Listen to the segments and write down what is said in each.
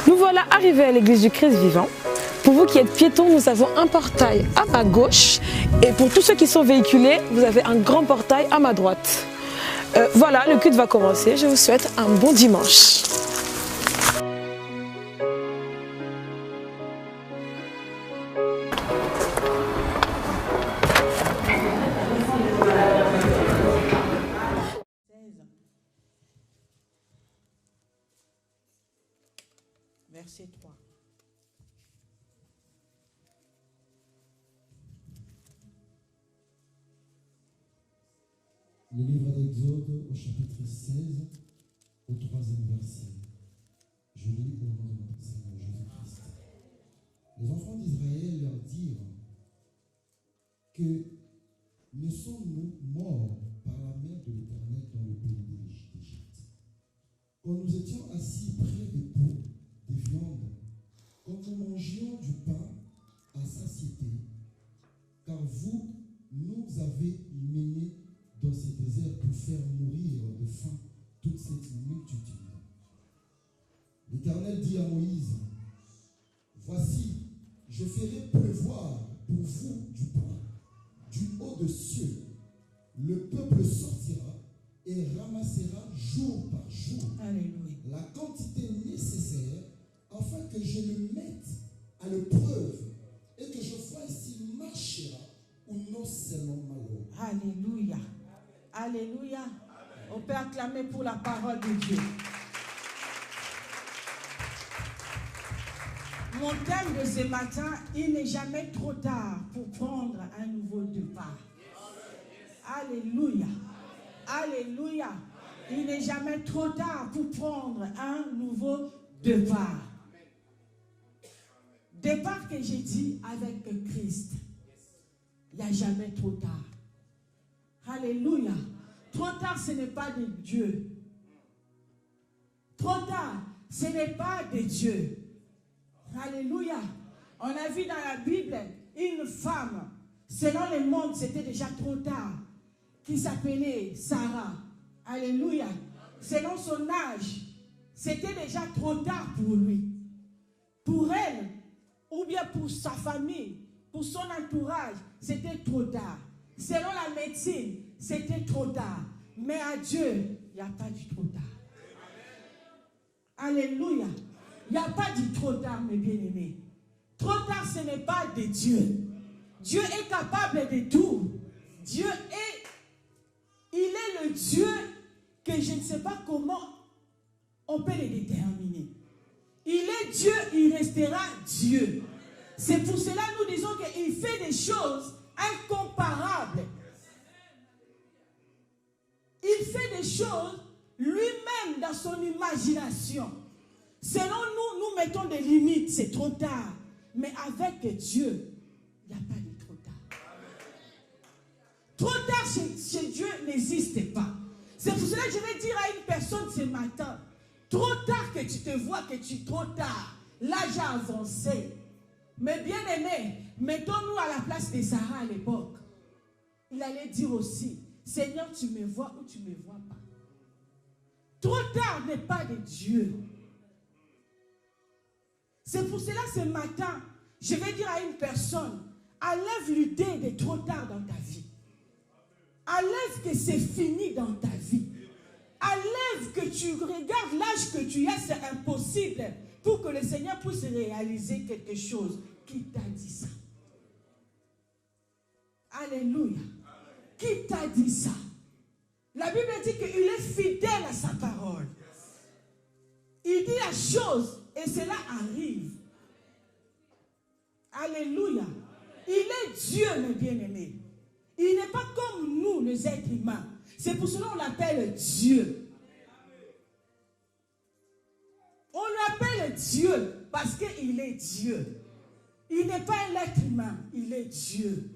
Nous voilà arrivés à l'église du Christ vivant. Pour vous qui êtes piétons, nous avons un portail à ma gauche. Et pour tous ceux qui sont véhiculés, vous avez un grand portail à ma droite. Voilà, le culte va commencer. Je vous souhaite un bon dimanche. Verset 3. Le livre d'Exode au chapitre 16, au 3e verset. Je lis au nom de notre Seigneur Jésus-Christ. Les enfants d'Israël leur dirent que ne sommes-nous morts par la main de l'Éternel dans le pays d'Égypte. Quand nous étions assis près des pots, des viandes, quand nous mangions du pain à satiété, car vous nous avez menés dans ces déserts pour faire mourir de faim toute cette multitude. L'Éternel dit à Moïse, voici, je ferai pleuvoir pour vous du pain, du haut des cieux. Le peuple sortira et ramassera jour par jour la quantité nécessaire afin que je le mette à l'épreuve et que je vois s'il marchera ou non selon ma loi. Alléluia. Alléluia. On peut acclamer pour la parole de Dieu. Mon thème de ce matin, il n'est jamais trop tard pour prendre un nouveau départ. Alléluia. Alléluia. Il n'est jamais trop tard pour prendre un nouveau départ. Départ que j'ai dit avec Christ. Il n'y a jamais trop tard. Alléluia. Trop tard, ce n'est pas de Dieu. Trop tard, ce n'est pas de Dieu. Alléluia. On a vu dans la Bible une femme, selon le monde, c'était déjà trop tard, qui s'appelait Sarah. Alléluia. Selon son âge, c'était déjà trop tard pour lui. Pour elle, ou bien pour sa famille, pour son entourage, c'était trop tard. Selon la médecine, c'était trop tard. Mais à Dieu, il n'y a pas du trop tard. Alléluia. Il n'y a pas du trop tard, mes bien-aimés. Trop tard, ce n'est pas de Dieu. Dieu est capable de tout. Dieu il est le Dieu que je ne sais pas comment on peut le déterminer. Il est Dieu, il restera Dieu. C'est pour cela que nous disons qu'il fait des choses incomparables. Il fait des choses lui-même dans son imagination. Selon nous, nous mettons des limites, c'est trop tard. Mais avec Dieu, il n'y a pas de trop tard. Trop tard chez Dieu n'existe pas. C'est pour cela que je vais dire à une personne ce matin, trop tard que tu te vois que tu es trop tard, l'âge a avancé. Mais bien aimé, mettons-nous à la place de Sarah à l'époque. Il allait dire aussi, Seigneur, tu me vois ou tu ne me vois pas. Trop tard n'est pas de Dieu. C'est pour cela ce matin, je vais dire à une personne, enlève l'idée de trop tard dans ta vie. Enlève que c'est fini dans ta vie. Enlève que tu regardes l'âge que tu as, c'est impossible pour que le Seigneur puisse réaliser quelque chose. Qui t'a dit ça? Alléluia. Qui t'a dit ça? La Bible dit qu'il est fidèle à sa parole. Il dit la chose et cela arrive. Alléluia. Il est Dieu, mes bien-aimés. Il n'est pas comme nous, les êtres humains. C'est pour cela qu'on l'appelle Dieu. On l'appelle Dieu parce qu'il est Dieu. Il n'est pas un être humain, il est Dieu.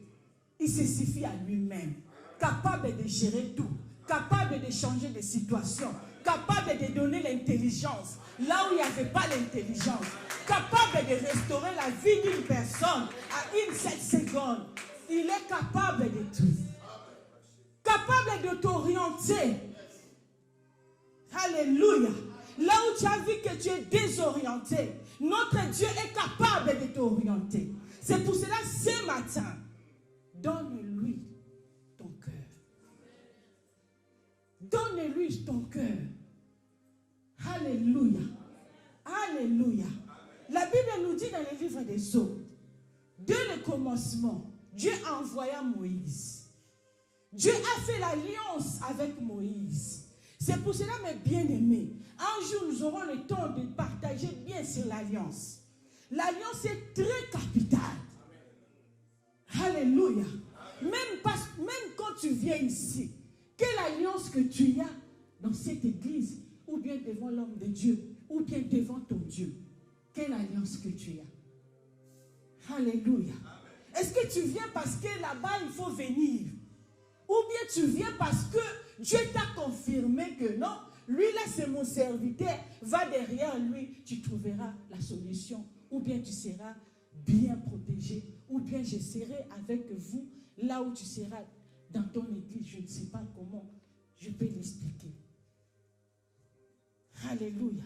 Il se suffit à lui-même. Capable de gérer tout. Capable de changer de situation. Capable de donner l'intelligence là où il n'y avait pas l'intelligence. Capable de restaurer la vie d'une personne à une seule seconde. Il est capable de tout. Capable de t'orienter. Alléluia. Là où tu as vu que tu es désorienté, notre Dieu est capable de t'orienter. C'est pour cela, ce matin, donne-lui ton cœur. Donne-lui ton cœur. Alléluia. Alléluia. La Bible nous dit dans le livre des Eaux, dès le commencement, Dieu envoya Moïse. Dieu a fait l'alliance avec Moïse. C'est pour cela, mes bien-aimés, un jour nous aurons le temps de partager bien sur l'alliance. L'alliance est très capitale. Alléluia. Même quand tu viens ici, quelle alliance que tu as dans cette église, ou bien devant l'homme de Dieu, ou bien devant ton Dieu, quelle alliance que tu as? Alléluia. Est-ce que tu viens parce que là-bas il faut venir? Ou bien tu viens parce que Dieu t'a confirmé que non, lui là c'est mon serviteur, va derrière lui, tu trouveras la solution. Ou bien tu seras bien protégé, ou bien je serai avec vous là où tu seras dans ton église. Je ne sais pas comment je peux l'expliquer. Alléluia.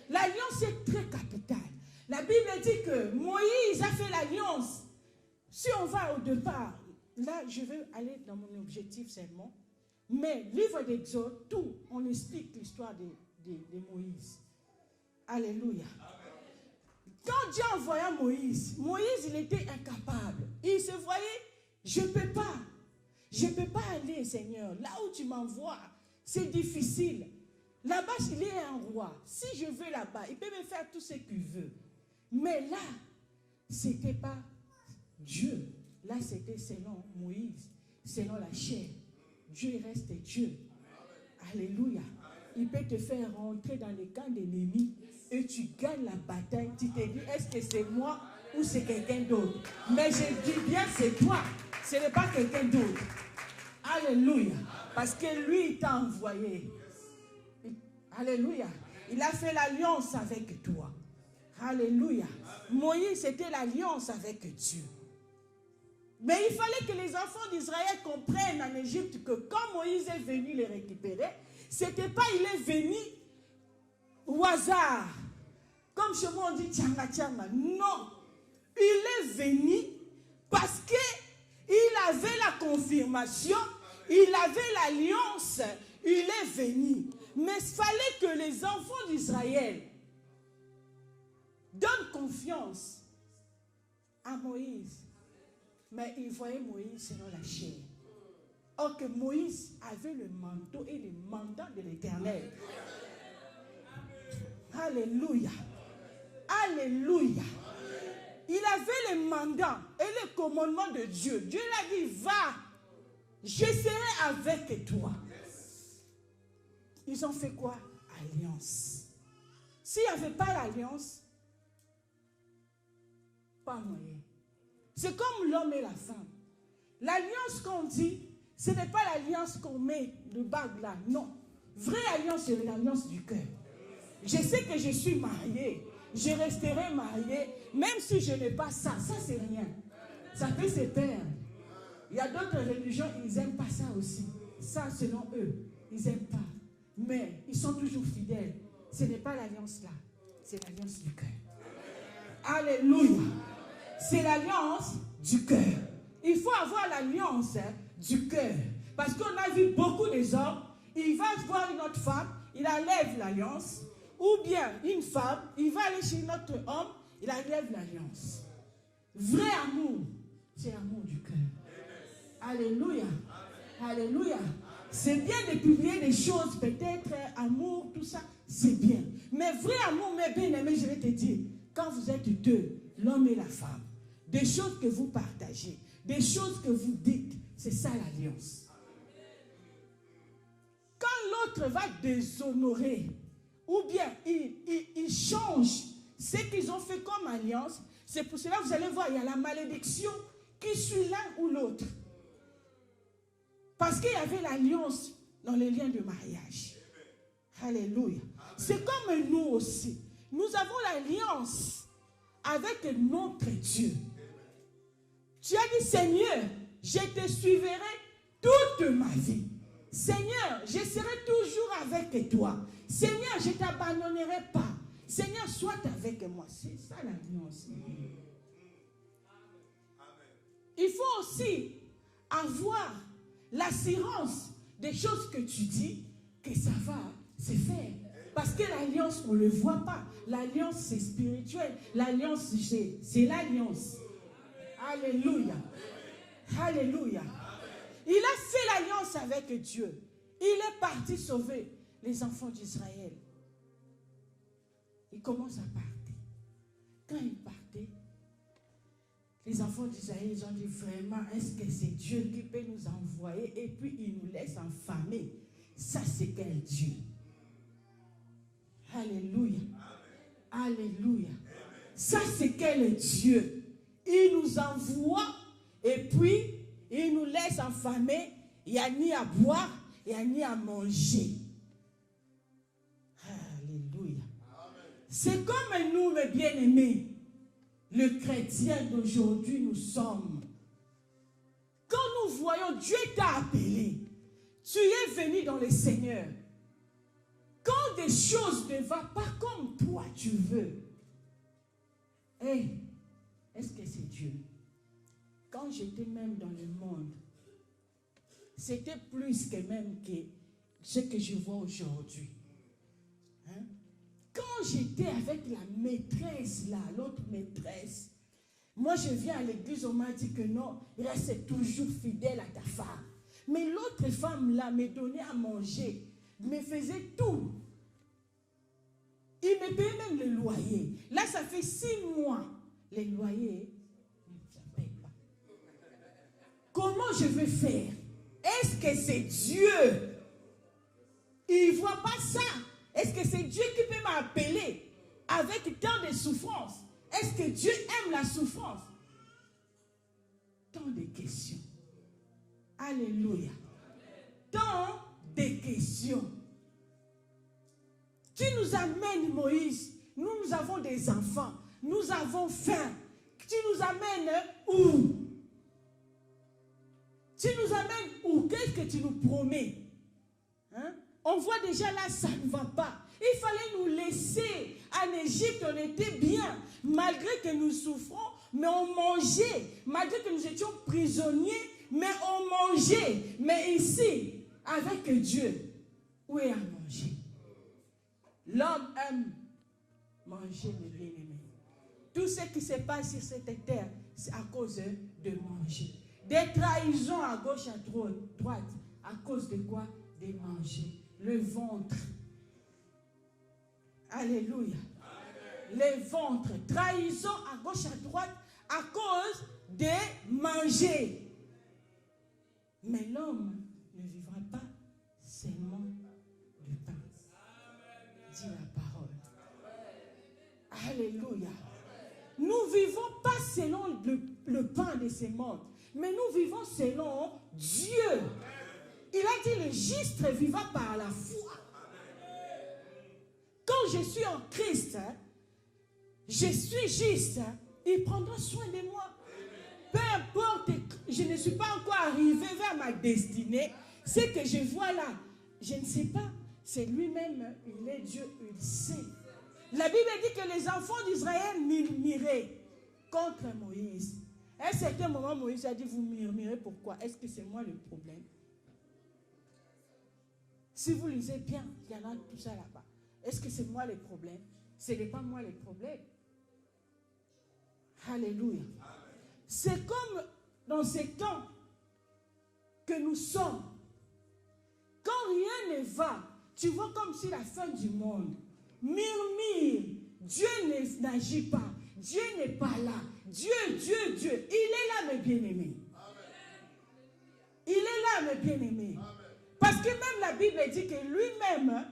L'alliance est très capitale. La Bible dit que Moïse a fait l'alliance. Si on va au départ, là je vais aller dans mon objectif seulement, mais livre d'Exode, tout, on explique l'histoire de Moïse. Alléluia. Quand Dieu envoya Moïse, il était incapable. Il se voyait, je ne peux pas aller, Seigneur. Là où tu m'envoies, c'est difficile. Là-bas, il est un roi. Si je veux là-bas, il peut me faire tout ce qu'il veut. Mais là, ce n'était pas Dieu. Là, c'était selon Moïse, selon la chair. Dieu reste Dieu. Alléluia. Il peut te faire rentrer dans le camp d'ennemis et tu gagnes la bataille. Tu te dis, est-ce que c'est moi ou c'est quelqu'un d'autre? Mais je dis bien, c'est toi. Ce n'est pas quelqu'un d'autre. Alléluia. Parce que lui, il t'a envoyé. Alléluia. Il a fait l'alliance avec toi. Alléluia. Moïse, c'était l'alliance avec Dieu. Mais il fallait que les enfants d'Israël comprennent en Égypte que quand Moïse est venu les récupérer, c'était pas il est venu au hasard. Comme chez moi on dit tchanga tchanga. Non. Il est venu parce qu'il avait la confirmation, il avait l'alliance, il est venu. Mais il fallait que les enfants d'Israël donnent confiance à Moïse. Mais ils voyaient Moïse selon la chair. Or que Moïse avait le manteau et le mandat de l'Éternel. Alléluia. Alléluia. Il avait le mandat et le commandement de Dieu. Dieu l'a dit, va, je serai avec toi. Ils ont fait quoi? Alliance. S'il n'y avait pas l'alliance, pas moyen. C'est comme l'homme et la femme. L'alliance qu'on dit, ce n'est pas l'alliance qu'on met de bague là, non. Vraie alliance, c'est l'alliance du cœur. Je sais que je suis mariée, je resterai mariée, même si je n'ai pas ça, ça c'est rien. Ça peut se perdre. Il y a d'autres religions, ils n'aiment pas ça aussi. Ça, selon eux, ils n'aiment pas. Mais ils sont toujours fidèles. Ce n'est pas l'alliance là, c'est l'alliance du cœur. Alléluia. C'est l'alliance du cœur. Il faut avoir l'alliance du cœur. Parce qu'on a vu beaucoup des hommes, il va voir une autre femme, il enlève l'alliance. Ou bien une femme, il va aller chez notre homme, il enlève l'alliance. Vrai amour, c'est l'amour du cœur. Alléluia. Alléluia. C'est bien de publier des choses, peut-être amour, tout ça, c'est bien. Mais vrai amour, mes bien-aimés, je vais te dire, quand vous êtes deux, l'homme et la femme, des choses que vous partagez, des choses que vous dites, c'est ça l'alliance. Quand l'autre va déshonorer, ou bien il change ce qu'ils ont fait comme alliance, c'est pour cela que vous allez voir, il y a la malédiction qui suit l'un ou l'autre. Parce qu'il y avait l'alliance dans les liens de mariage. Alléluia. C'est comme nous aussi. Nous avons l'alliance avec notre Dieu. Tu as dit, Seigneur, je te suivrai toute ma vie. Seigneur, je serai toujours avec toi. Seigneur, je ne t'abandonnerai pas. Seigneur, sois avec moi. C'est ça l'alliance. Il faut aussi avoir l'assurance des choses que tu dis, que ça va se faire. Parce que l'alliance, on ne le voit pas. L'alliance, c'est spirituel. L'alliance, c'est l'alliance. Alléluia. Alléluia. Il a fait l'alliance avec Dieu. Il est parti sauver les enfants d'Israël. Il commence à partir. Quand il partait, les enfants d'Israël, ils ont dit vraiment, est-ce que c'est Dieu qui peut nous envoyer et puis il nous laisse enfermer? Ça, c'est quel Dieu? Alléluia. Alléluia. Ça, c'est quel Dieu? Il nous envoie et puis il nous laisse enfermer. Il n'y a ni à boire, il n'y a ni à manger. Alléluia. C'est comme nous, mes bien-aimés, le chrétien d'aujourd'hui, nous sommes. Quand nous voyons Dieu t'a appelé, tu es venu dans le Seigneur. Quand des choses ne vont pas comme toi tu veux, est-ce que c'est Dieu? Quand j'étais même dans le monde, c'était plus que même que ce que je vois aujourd'hui. Hein? Quand j'étais avec la maîtresse là, l'autre maîtresse, moi je viens à l'église, on m'a dit que non, reste toujours fidèle à ta femme. Mais l'autre femme là me donnait à manger, me faisait tout. Il me payait même le loyer. Là, ça fait 6 mois. Les loyers, ça ne paye pas. Comment je vais faire? Est-ce que c'est Dieu? Il ne voit pas ça. Est-ce que c'est Dieu qui peut m'appeler avec tant de souffrance? Est-ce que Dieu aime la souffrance? Tant de questions. Alléluia. Tant de questions. Tu nous amènes, Moïse. Nous avons des enfants. Nous avons faim. Tu nous amènes où? Tu nous amènes où? Qu'est-ce que tu nous promets? Hein? On voit déjà là, ça ne va pas. Il fallait nous laisser. En Égypte, on était bien. Malgré que nous souffrons, mais on mangeait. Malgré que nous étions prisonniers, mais on mangeait. Mais ici, avec Dieu, où est à manger? L'homme aime manger, mes bien-aimés. Tout ce qui se passe sur cette terre, c'est à cause de manger. Des trahisons à gauche, à droite. À cause de quoi? De manger. Le ventre. Alléluia. Le ventre. Trahison à gauche, à droite, à cause de manger. Mais l'homme ne vivra pas seulement du pain. Dit la parole. Alléluia. Nous ne vivons pas selon le pain de ce monde, mais nous vivons selon Dieu. Il a dit le juste vivra par la foi. Quand je suis en Christ, je suis juste, il prendra soin de moi. Peu importe, je ne suis pas encore arrivé vers ma destinée. Ce que je vois là, je ne sais pas. C'est lui-même, il est Dieu, il sait. La Bible dit que les enfants d'Israël murmuraient contre Moïse. À un certain moment, Moïse a dit, vous murmurez pourquoi? Est-ce que c'est moi le problème? Si vous lisez bien, il y en a tout ça là-bas. Est-ce que c'est moi le problème? Ce n'est pas moi le problème. Alléluia. C'est comme dans ces temps que nous sommes. Quand rien ne va, tu vois comme si la fin du monde. Murmure. Dieu n'agit pas. Dieu n'est pas là. Dieu. Il est là, mes bien-aimés. Il est là, mes bien-aimés. Parce que même la Bible dit que lui-même,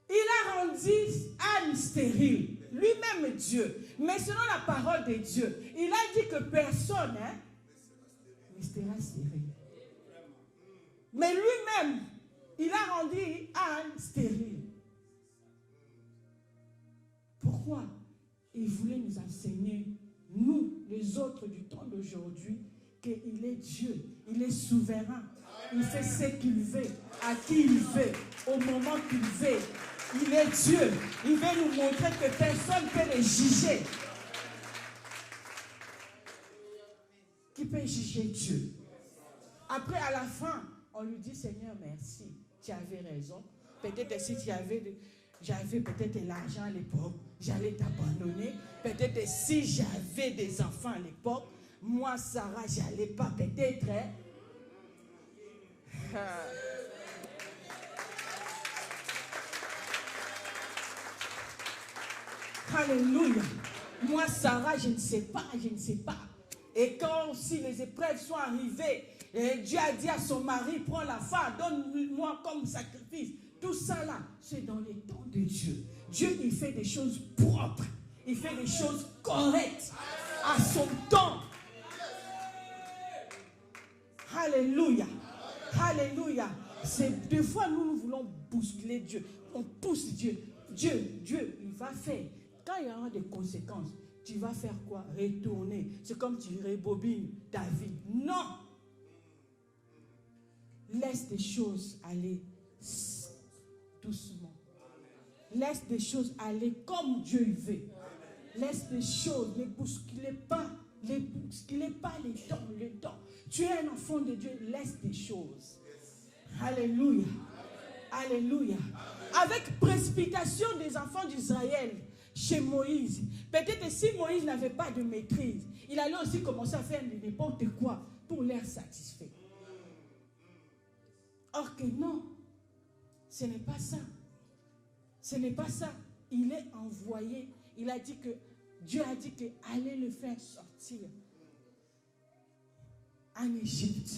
il a rendu Anne stérile. Lui-même Dieu. Mais selon la parole de Dieu, il a dit que personne ne sera stérile. Mais lui-même, il a rendu Anne stérile. Pourquoi? Il voulait nous enseigner, nous, les autres du temps d'aujourd'hui, qu'il est Dieu, il est souverain. Il fait ce qu'il veut, à qui il veut, au moment qu'il veut. Il est Dieu. Il veut nous montrer que personne ne peut le juger. Qui peut juger Dieu? Après, à la fin, on lui dit, Seigneur, merci, tu avais raison. Peut-être si j'avais peut-être l'argent à l'époque, j'allais t'abandonner. Peut-être si j'avais des enfants à l'époque, moi, Sarah, j'allais pas peut-être. Alléluia. Moi, Sarah, je ne sais pas, je ne sais pas. Et quand si les épreuves sont arrivées, et Dieu a dit à son mari, prends la femme, donne-moi comme sacrifice. Tout ça là, c'est dans les temps de Dieu. Dieu, il fait des choses propres. Il fait des choses correctes à son temps. Alléluia. Alléluia. C'est des fois nous voulons bousculer Dieu. On pousse Dieu. Dieu, il va faire. Quand il y aura des conséquences, tu vas faire quoi? Retourner. C'est comme tu rebobines ta vie. Non. Laisse des choses aller doucement. Laisse des choses aller comme Dieu veut. Laisse des choses, ne bousculez pas. Ne bousculez pas les temps. Tu es un enfant de Dieu, laisse des choses. Alléluia. Alléluia. Avec précipitation des enfants d'Israël chez Moïse. Peut-être si Moïse n'avait pas de maîtrise, il allait aussi commencer à faire n'importe quoi pour l'air satisfait. Or que non, ce n'est pas ça. Ce n'est pas ça. Il est envoyé. Il a dit que Dieu a dit que allez le faire sortir en Égypte.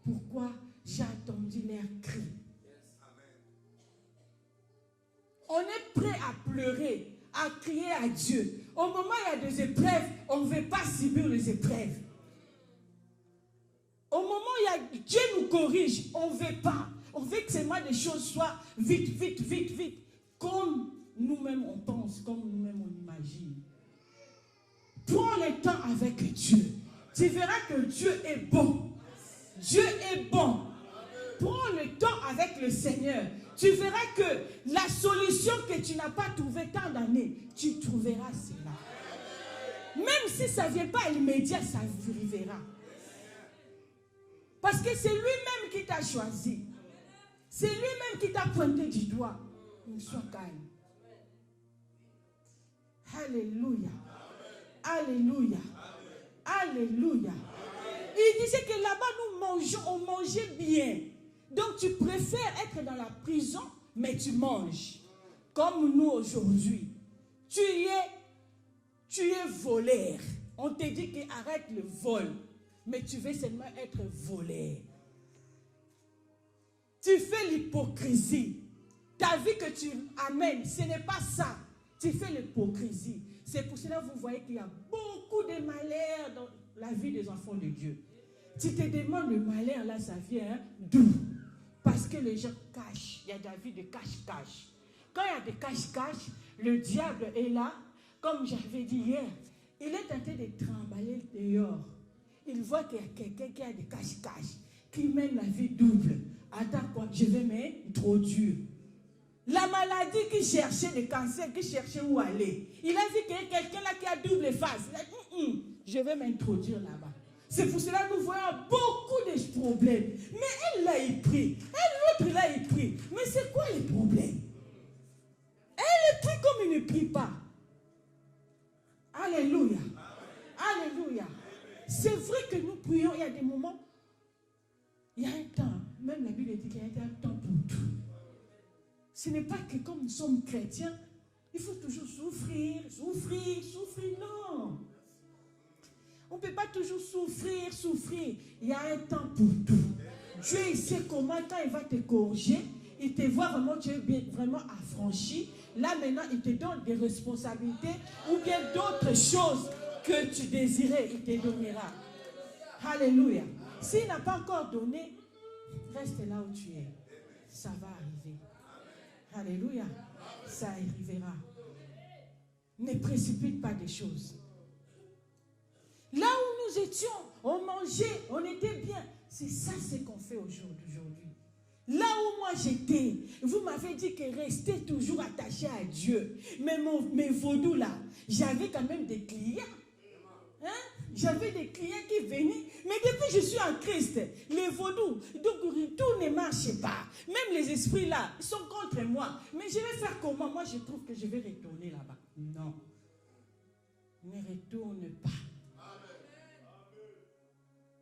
Pourquoi? J'ai attendu leur cri. On est prêt à pleurer, à crier à Dieu. Au moment où il y a des épreuves, on ne veut pas subir les épreuves. Au moment où Dieu nous corrige, on ne veut pas. On veut que seulement des choses soient vite. Comme nous-mêmes on pense, comme nous-mêmes on imagine. Prends le temps avec Dieu. Tu verras que Dieu est bon. Dieu est bon. Prends le temps avec le Seigneur. Tu verras que la solution que tu n'as pas trouvée tant d'années, tu trouveras cela. Même si ça ne vient pas immédiat, ça arrivera. Parce que c'est lui-même qui t'a choisi. C'est lui-même qui t'a pointé du doigt. Sois calme. Alléluia. Alléluia. Alléluia. Il disait que là-bas, on mangeait bien. Donc, tu préfères être dans la prison, mais tu manges. Comme nous aujourd'hui. Tu es voleur. On te dit qu'arrête le vol. Mais tu veux seulement être voleur. Tu fais l'hypocrisie. Ta vie que tu amènes, ce n'est pas ça. Tu fais l'hypocrisie. C'est pour cela que vous voyez qu'il y a beaucoup de malheur dans la vie des enfants de Dieu. Tu te demandes le malheur, là, ça vient d'où? Parce que les gens cachent. Il y a de la vie de cache-cache. Quand il y a des cache-cache, le diable est là. Comme j'avais dit hier, il est tenté de trimballer dehors. Il voit qu'il y a quelqu'un qui a des cache-cache, qui mène la vie double. Attends quoi, je vais m'introduire. La maladie qui cherchait le cancer, qui cherchait où aller. Il a vu qu'il y a quelqu'un là qui a double face. Il a dit, je vais m'introduire là-bas. C'est pour cela que nous voyons beaucoup de problèmes. Mais elle là, il prie. Et l'autre là, il prie. Mais c'est quoi les problèmes? Elle prie comme il ne prie pas. Alléluia. Alléluia. C'est vrai que nous prions, il y a des moments, il y a un temps, même la Bible dit qu'il y a un temps pour tout. Ce n'est pas que comme nous sommes chrétiens, il faut toujours souffrir, non. On ne peut pas toujours souffrir. Il y a un temps pour tout. Dieu, il sait comment, quand il va te corriger, il te voit vraiment, tu es vraiment affranchi. Là, maintenant, il te donne des responsabilités ou bien d'autres choses que tu désirais, il te donnera. Alléluia. S'il n'a pas encore donné, reste là où tu es. Ça va arriver. Alléluia. Ça arrivera. Ne précipite pas des choses. Là où nous étions, on mangeait, on était bien. C'est ça ce qu'on fait aujourd'hui. Là où moi j'étais, vous m'avez dit que restez toujours attaché à Dieu. Mais mes vaudous là, j'avais quand même des clients. Hein? J'avais des clients qui venaient. Mais depuis que je suis en Christ, les vaudous, donc tout ne marche pas. Même les esprits là, ils sont contre moi. Mais je vais faire comment? Moi je trouve que je vais retourner là-bas. Non. Ne retourne pas.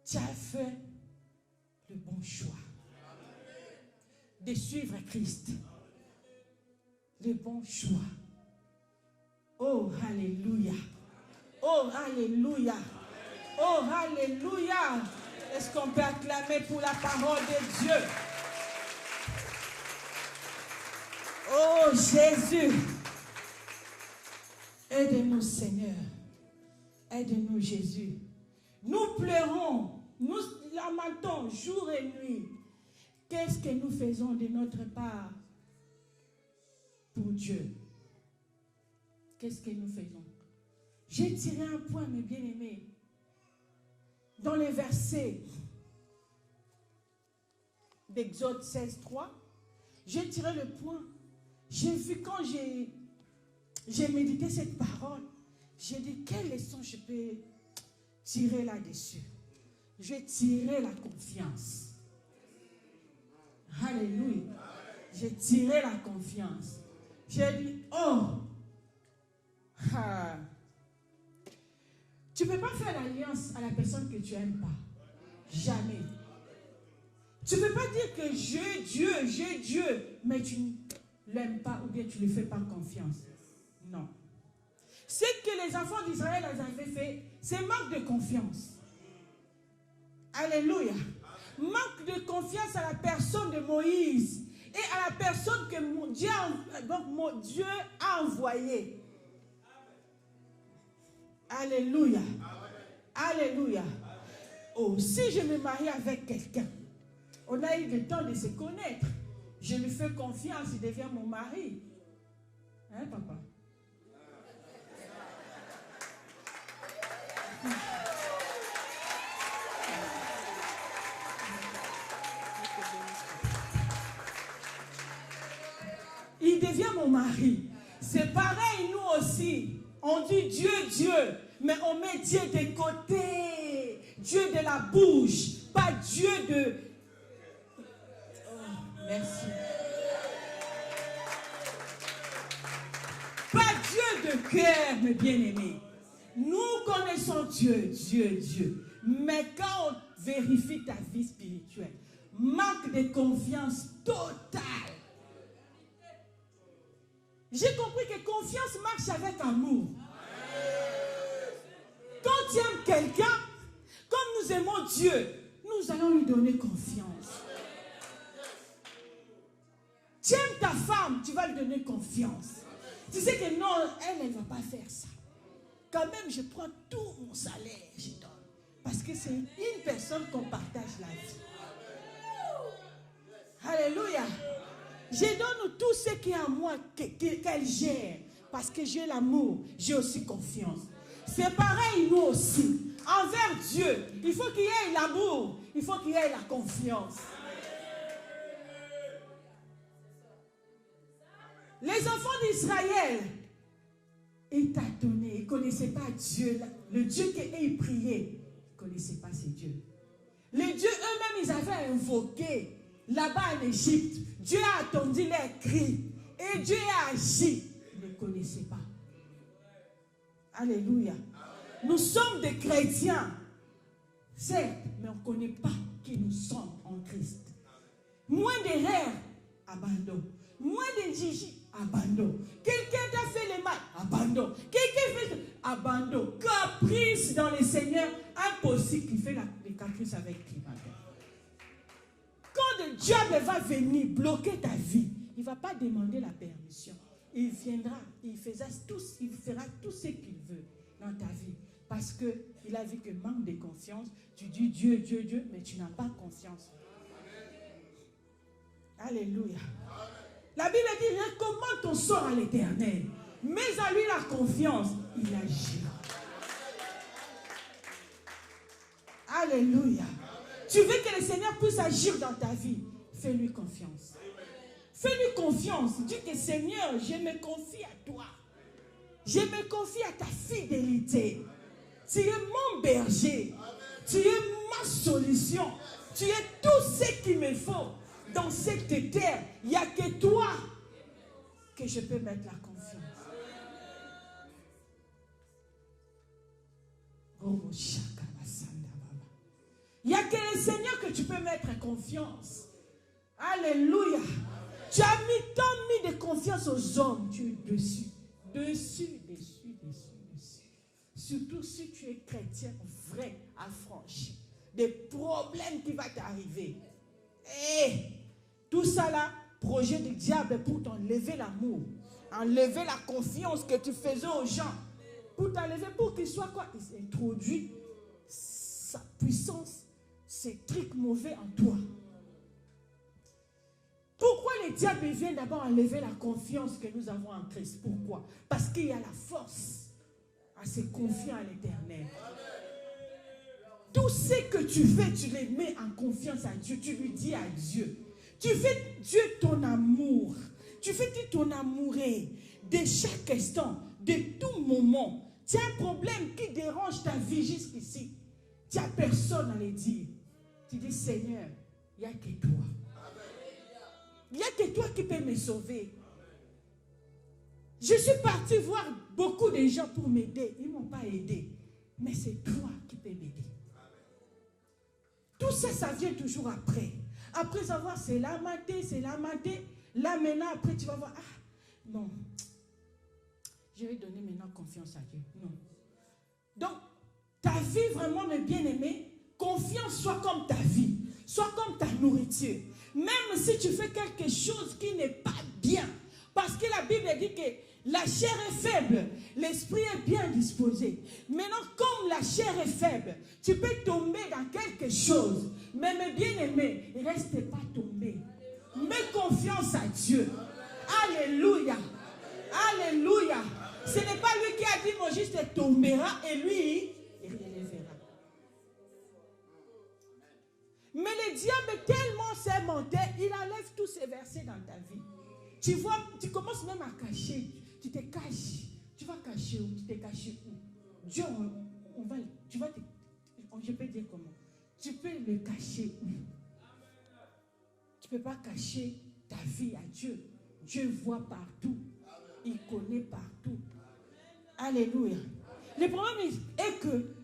Tu as fait le bon choix de suivre Christ. Le bon choix. Oh, alléluia. Oh, alléluia. Oh, alléluia. Est-ce qu'on peut acclamer pour la parole de Dieu? Oh, Jésus. Aide-nous, Seigneur. Aide-nous, Jésus. Nous pleurons, nous lamentons jour et nuit. Qu'est-ce que nous faisons de notre part pour Dieu? Qu'est-ce que nous faisons? J'ai tiré un point, mes bien-aimés, dans les versets d'Exode 16:3. J'ai tiré le point. J'ai vu quand j'ai médité cette parole, j'ai dit quelle leçon je peux tirer là-dessus. J'ai tiré la confiance. Alléluia. J'ai tiré la confiance. J'ai dit, oh, tu ne peux pas faire l'alliance à la personne que tu n'aimes pas. Jamais. Tu ne peux pas dire que j'ai Dieu, mais tu ne l'aimes pas ou bien tu ne lui fais pas confiance. Non. Ce que les enfants d'Israël avaient fait, c'est manque de confiance. Alléluia. Manque de confiance à la personne de Moïse et à la personne que mon Dieu a envoyée. Alléluia. Alléluia. Oh, si je me marie avec quelqu'un, on a eu le temps de se connaître. Je lui fais confiance, il devient mon mari. Hein, papa? Il devient mon mari. C'est pareil, nous aussi. On dit Dieu, Dieu, mais on met Dieu de côté. Dieu de la bouche, pas Dieu de... Oh, merci. Pas Dieu de cœur, mes bien-aimés. Nous connaissons Dieu, Dieu. Mais quand on vérifie ta vie spirituelle, manque de confiance totale. J'ai compris que confiance marche avec amour. Quand tu aimes quelqu'un, comme nous aimons Dieu, nous allons lui donner confiance. Tu aimes ta femme, tu vas lui donner confiance. Tu sais que non, elle ne va pas faire ça. Quand même, je prends tout mon salaire, je donne. Parce que c'est une personne qu'on partage la vie. Alléluia. Je donne tout ce qui est à moi, qu'elle gère. Parce que j'ai l'amour, j'ai aussi confiance. C'est pareil, nous aussi. Envers Dieu, il faut qu'il y ait l'amour, il faut qu'il y ait la confiance. Les enfants d'Israël, ils tâtonnaient, ils ne connaissaient pas Dieu. Le Dieu qu'ils priaient, ils ne connaissaient pas ces dieux. Les dieux eux-mêmes, ils avaient invoqué là-bas en Égypte. Dieu a attendu leurs cris et Dieu a agi. Ils ne connaissaient pas. Alléluia. Nous sommes des chrétiens, certes, mais on ne connaît pas qui nous sommes en Christ. Moins d'erreurs, abandon. Moins de gigi, abandon. Quelqu'un t'a fait le mal, abandon. Quelqu'un fait abandon. Caprice dans le Seigneur, impossible qu'il fait les caprices avec qui. Quand le diable va venir bloquer ta vie, il ne va pas demander la permission. Il viendra, il fera tout ce qu'il veut dans ta vie. Parce qu'il a vu que manque de confiance, tu dis Dieu, Dieu, Dieu, mais tu n'as pas confiance. Alléluia. La Bible dit, recommande ton sort à l'Éternel. Mets à lui la confiance, il agira. Alléluia. Tu veux que le Seigneur puisse agir dans ta vie. Fais-lui confiance. Fais-lui confiance. Dis que Seigneur, je me confie à toi. Je me confie à ta fidélité. Tu es mon berger. Tu es ma solution. Tu es tout ce qu'il me faut. Dans cette terre, il n'y a que toi que je peux mettre la confiance. Il n'y a que le Seigneur que tu peux mettre confiance. Alléluia. Tu as mis de confiance aux hommes. Tu es dessus. Dessus. Surtout si tu es chrétien vrai, affranchi. Des problèmes qui vont t'arriver. Et tout ça là, projet du diable pour t'enlever l'amour. Enlever la confiance que tu faisais aux gens. Pour t'enlever, pour qu'il soit quoi? Il introduit sa puissance, ses trucs mauvais en toi. Pourquoi le diable vient d'abord enlever la confiance que nous avons en Christ? Pourquoi? Parce qu'il y a la force à se confier à l'Éternel. Tout ce que tu fais, tu les mets en confiance à Dieu. Tu lui dis à Dieu. Tu fais Dieu ton amour. Tu fais ton amouré de chaque instant, de tout moment. Tu as un problème qui dérange ta vie jusqu'ici. Tu n'as personne à le dire. Tu dis, Seigneur, il n'y a que toi. Il n'y a que toi qui peux me sauver. Je suis parti voir beaucoup de gens pour m'aider. Ils ne m'ont pas aidé. Mais c'est toi qui peux m'aider. Tout ça, ça vient toujours après. Après savoir, c'est lamenté. Là, maintenant, après, tu vas voir, ah, non. Je vais donner maintenant confiance à Dieu. Non. Donc, ta vie, vraiment, mes bien-aimés, confiance soit comme ta vie, soit comme ta nourriture. Même si tu fais quelque chose qui n'est pas bien, parce que la Bible dit que la chair est faible, l'esprit est bien disposé. Maintenant, comme la chair est faible, tu peux tomber dans quelque chose. Mais mes bien-aimés, ne reste pas tombé. Mets confiance à Dieu. Alléluia. Alléluia. Ce n'est pas lui qui a dit, mon juste tombera et lui, il relèvera. Mais le diable tellement s'est monté, il enlève tous ces versets dans ta vie. Tu vois, tu commences même à cacher. Tu te caches. Tu vas cacher où? Tu te caches où? Dieu, on va, tu vas te, je peux dire comment? Tu peux le cacher où? Tu ne peux pas cacher ta vie à Dieu. Dieu voit partout. Il connaît partout. Alléluia. Le problème est que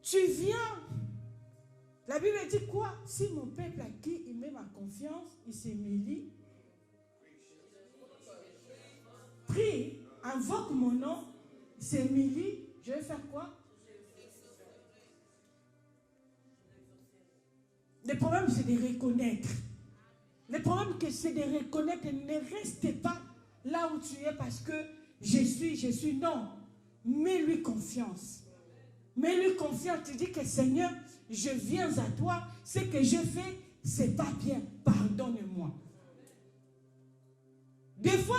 tu viens. La Bible dit quoi? Si mon peuple à qui il met ma confiance, il s'humilie, prie, invoque mon nom, s'humilie, je vais faire quoi? Le problème, c'est de reconnaître. Le problème, c'est de reconnaître. Ne reste pas là où tu es parce que je suis. Non. Mets-lui confiance. Mets-lui confiance. Tu dis que Seigneur, je viens à toi. Ce que je fais, c'est pas bien. Pardonne-moi. Des fois,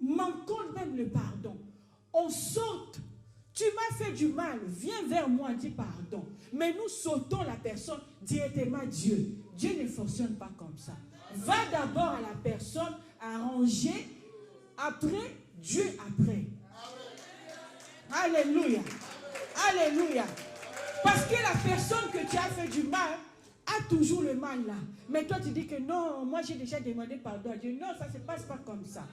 nous manquons même le pardon. On saute. Tu m'as fait du mal. Viens vers moi, dis pardon. Mais nous sautons la personne directement Dieu. Dieu ne fonctionne pas comme ça. Va d'abord à la personne, arranger. Après, Dieu après. Alléluia. Alléluia. Parce que la personne que tu as fait du mal a toujours le mal là. Mais toi tu dis que non, moi j'ai déjà demandé pardon à Dieu. Non, ça ne se passe pas comme ça.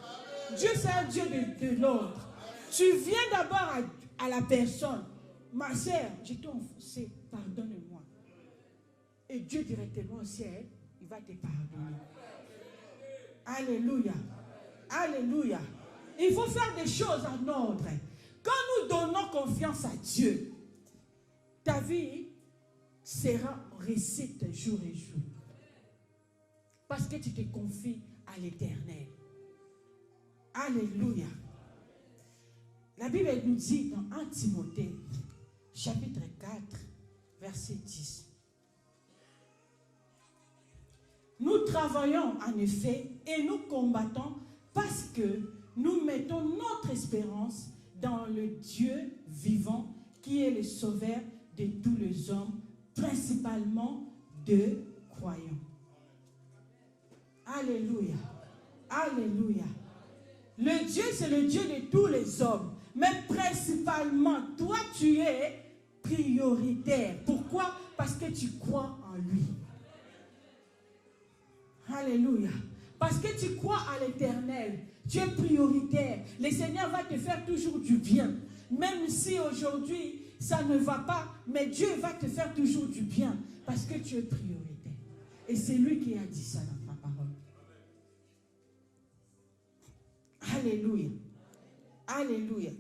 Dieu c'est un Dieu de l'ordre. Tu viens d'abord à la personne. Ma sœur, je t'ai offensé, pardonne-moi. Et Dieu directement au ciel, il va te pardonner. Alléluia. Alléluia. Il faut faire des choses en ordre. Quand nous donnons confiance à Dieu, ta vie sera en réussite jour et jour. Parce que tu te confies à l'Éternel. Alléluia. La Bible nous dit dans 1 Timothée, chapitre 4, verset 10. Nous travaillons en effet et nous combattons parce que nous mettons notre espérance dans le Dieu vivant qui est le sauveur de tous les hommes principalement de croyants. Alléluia. Alléluia. Le Dieu, c'est le Dieu de tous les hommes. Mais principalement, toi, tu es prioritaire. Pourquoi? Parce que tu crois en lui. Alléluia. Parce que tu crois à l'Éternel. Tu es prioritaire. Le Seigneur va te faire toujours du bien. Même si aujourd'hui, ça ne va pas, mais Dieu va te faire toujours du bien. Parce que tu es prioritaire. Et c'est lui qui a dit ça dans sa parole. Alléluia. Alléluia.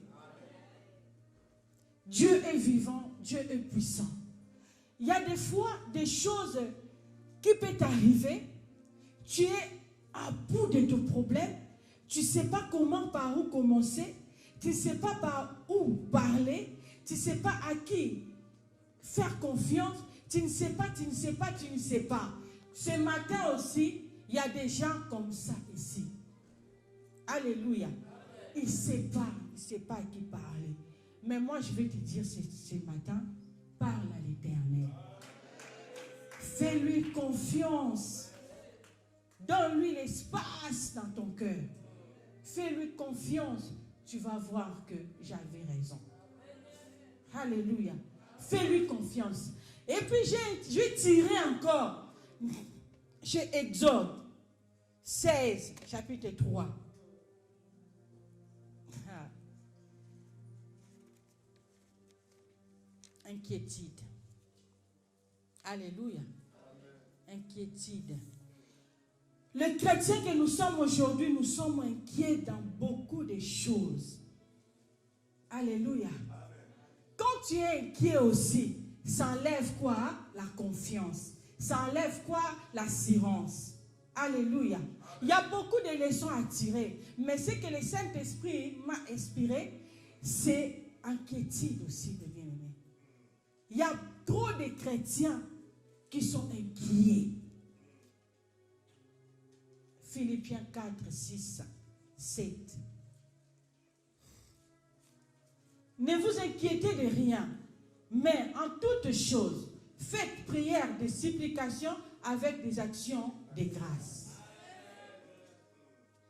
Dieu est vivant, Dieu est puissant. Il y a des fois des choses qui peuvent t'arriver. Tu es à bout de ton problème. Tu ne sais pas comment, par où commencer. Tu ne sais pas par où parler. Tu ne sais pas à qui faire confiance. Tu ne sais pas, tu ne sais pas, tu ne sais pas. Ce matin aussi, il y a des gens comme ça ici. Alléluia. Il ne sait pas à qui parler. Mais moi, je vais te dire ce matin, parle à l'Éternel. Fais-lui confiance. Donne-lui l'espace dans ton cœur. Fais-lui confiance. Tu vas voir que j'avais raison. Alléluia. Fais-lui confiance. Et puis, je vais tirer encore chez Exode 16, chapitre 3. Inquiétude. Alléluia. Inquiétude. Les chrétiens que nous sommes aujourd'hui, nous sommes inquiets dans beaucoup de choses. Alléluia. Quand tu es inquiet aussi, ça enlève quoi? La confiance. Ça enlève quoi? L'assurance. Alléluia. Il y a beaucoup de leçons à tirer. Mais ce que le Saint-Esprit m'a inspiré, c'est inquiétude aussi de bien-aimé. Il y a trop de chrétiens qui sont inquiets. Philippiens 4, 6, 7. Ne vous inquiétez de rien, mais en toutes choses, faites prière de supplication avec des actions de grâce.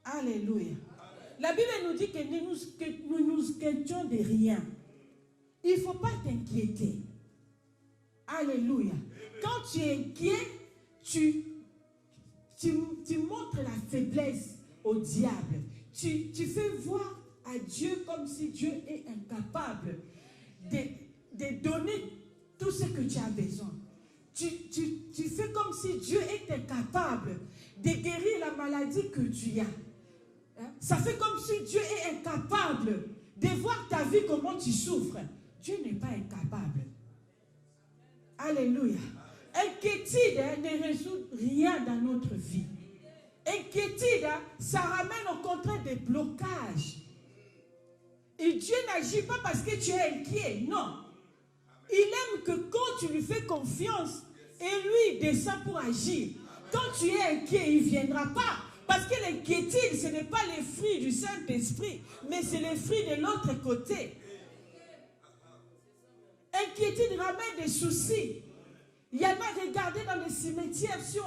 Alléluia. La Bible nous dit que nous nous inquiétions de rien. Il ne faut pas t'inquiéter. Alléluia. Quand tu es inquiet, tu montres la faiblesse au diable. Tu fais voir à Dieu comme si Dieu est incapable de donner tout ce que tu as besoin. Tu fais comme si Dieu est incapable de guérir la maladie que tu as. Hein? Ça fait comme si Dieu est incapable de voir ta vie, comment tu souffres. Dieu n'est pas incapable. Alléluia. Inquiétude ne résout rien dans notre vie. Inquiétude, ça ramène au contraire des blocages. Et Dieu n'agit pas parce que tu es inquiet, non. Il aime que quand tu lui fais confiance, et lui descend pour agir. Quand tu es inquiet, il ne viendra pas. Parce que l'inquiétude, ce n'est pas les fruits du Saint-Esprit, mais c'est les fruits de l'autre côté. Inquiétude ramène des soucis. Il y en a, regardez dans les cimetières, si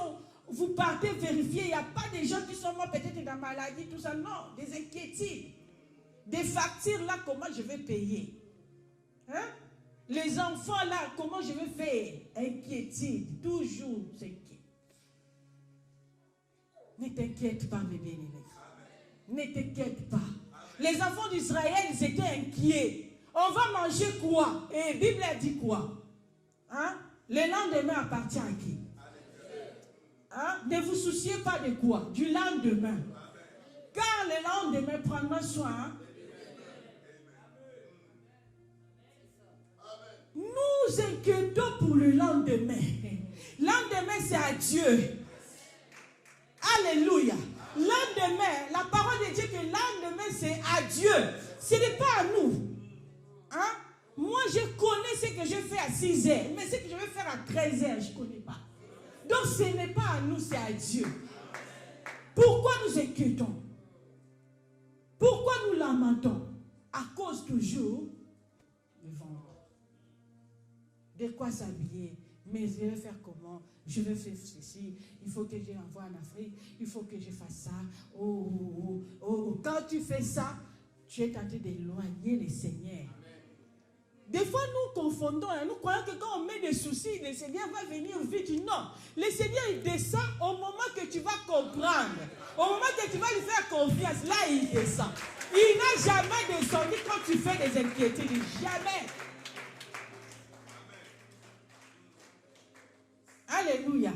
vous partez vérifier, il n'y a pas des gens qui sont morts peut-être dans la maladie, tout ça, non, des inquiétudes. Des factures là, comment je vais payer? Hein? Les enfants là, comment je vais faire? Inquiétude, toujours inquiet. Ne t'inquiète pas, mes bien-aimés. Ne t'inquiète pas. Les enfants d'Israël, ils étaient inquiets. On va manger quoi? Et la Bible a dit quoi? Hein? Le lendemain appartient à qui? Hein? Ne vous souciez pas de quoi? Du lendemain. Car le lendemain prendra soin. Hein? Nous inquiétons pour le lendemain. Lendemain, c'est à Dieu. Alléluia. Lendemain, la parole de Dieu que lendemain, c'est à Dieu. Ce n'est pas à nous. Hein? Moi, je connais ce que je fais à 6 heures. Mais ce que je vais faire à 13 heures, je ne connais pas. Donc, ce n'est pas à nous, c'est à Dieu. Pourquoi nous inquiétons? Pourquoi nous lamentons? À cause toujours du ventre. De quoi s'habiller, Mais je vais faire comment? Je vais faire ceci. Il faut que j'envoie en Afrique. Il faut que je fasse ça. Quand tu fais ça, tu es tenté d'éloigner le Seigneur. Des fois, nous confondons. Nous croyons que quand on met des soucis, le Seigneur va venir vite. Non. Le Seigneur, il descend au moment que tu vas comprendre. Au moment que tu vas lui faire confiance. Là, il descend. Il n'a jamais descendu quand tu fais des inquiétudes. Jamais. Alléluia.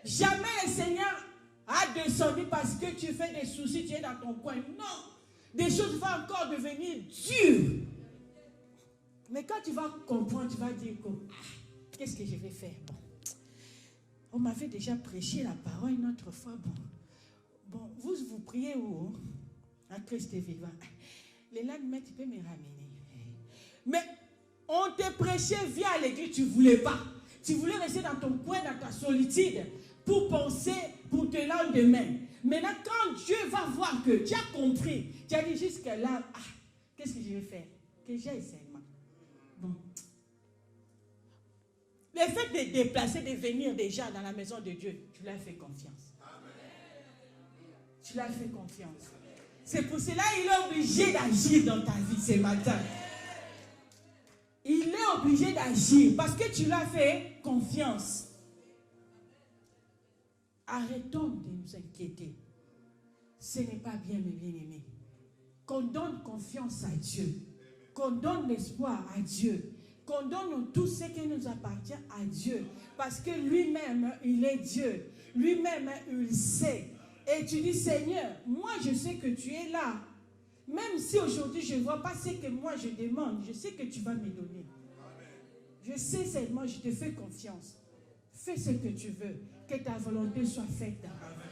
Jamais le Seigneur a descendu parce que tu fais des soucis, tu es dans ton coin. Non. Des choses vont encore devenir dures. Mais quand tu vas comprendre, tu vas dire qu'est-ce que je vais faire? Bon. On m'avait déjà prêché la parole une autre fois. Bon, vous priez où? À Christ est vivant. Le lendemain, tu peux me ramener. Mais on te prêchait via l'église, tu ne voulais pas. Tu voulais rester dans ton coin, dans ta solitude, pour penser pour tes lendemain. Maintenant, quand Dieu va voir que tu as compris, tu as dit jusqu'à là, qu'est-ce que je vais faire? Que j'aille seulement. Bon. Le fait de déplacer, de venir déjà dans la maison de Dieu, tu lui as fait confiance. Tu lui as fait confiance. C'est pour cela qu'il est obligé d'agir dans ta vie ce matin. Il est obligé d'agir parce que tu lui as fait confiance. Arrêtons de nous inquiéter. Ce n'est pas bien, mes bien-aimés. Qu'on donne confiance à Dieu. Qu'on donne l'espoir à Dieu. Qu'on donne tout ce qui nous appartient à Dieu. Parce que lui-même, il est Dieu. Lui-même, il sait. Et tu dis, Seigneur, moi je sais que tu es là. Même si aujourd'hui je ne vois pas ce que moi je demande, je sais que tu vas me donner. Je sais seulement, je te fais confiance. Fais ce que tu veux. Que ta volonté soit faite dans ma vie.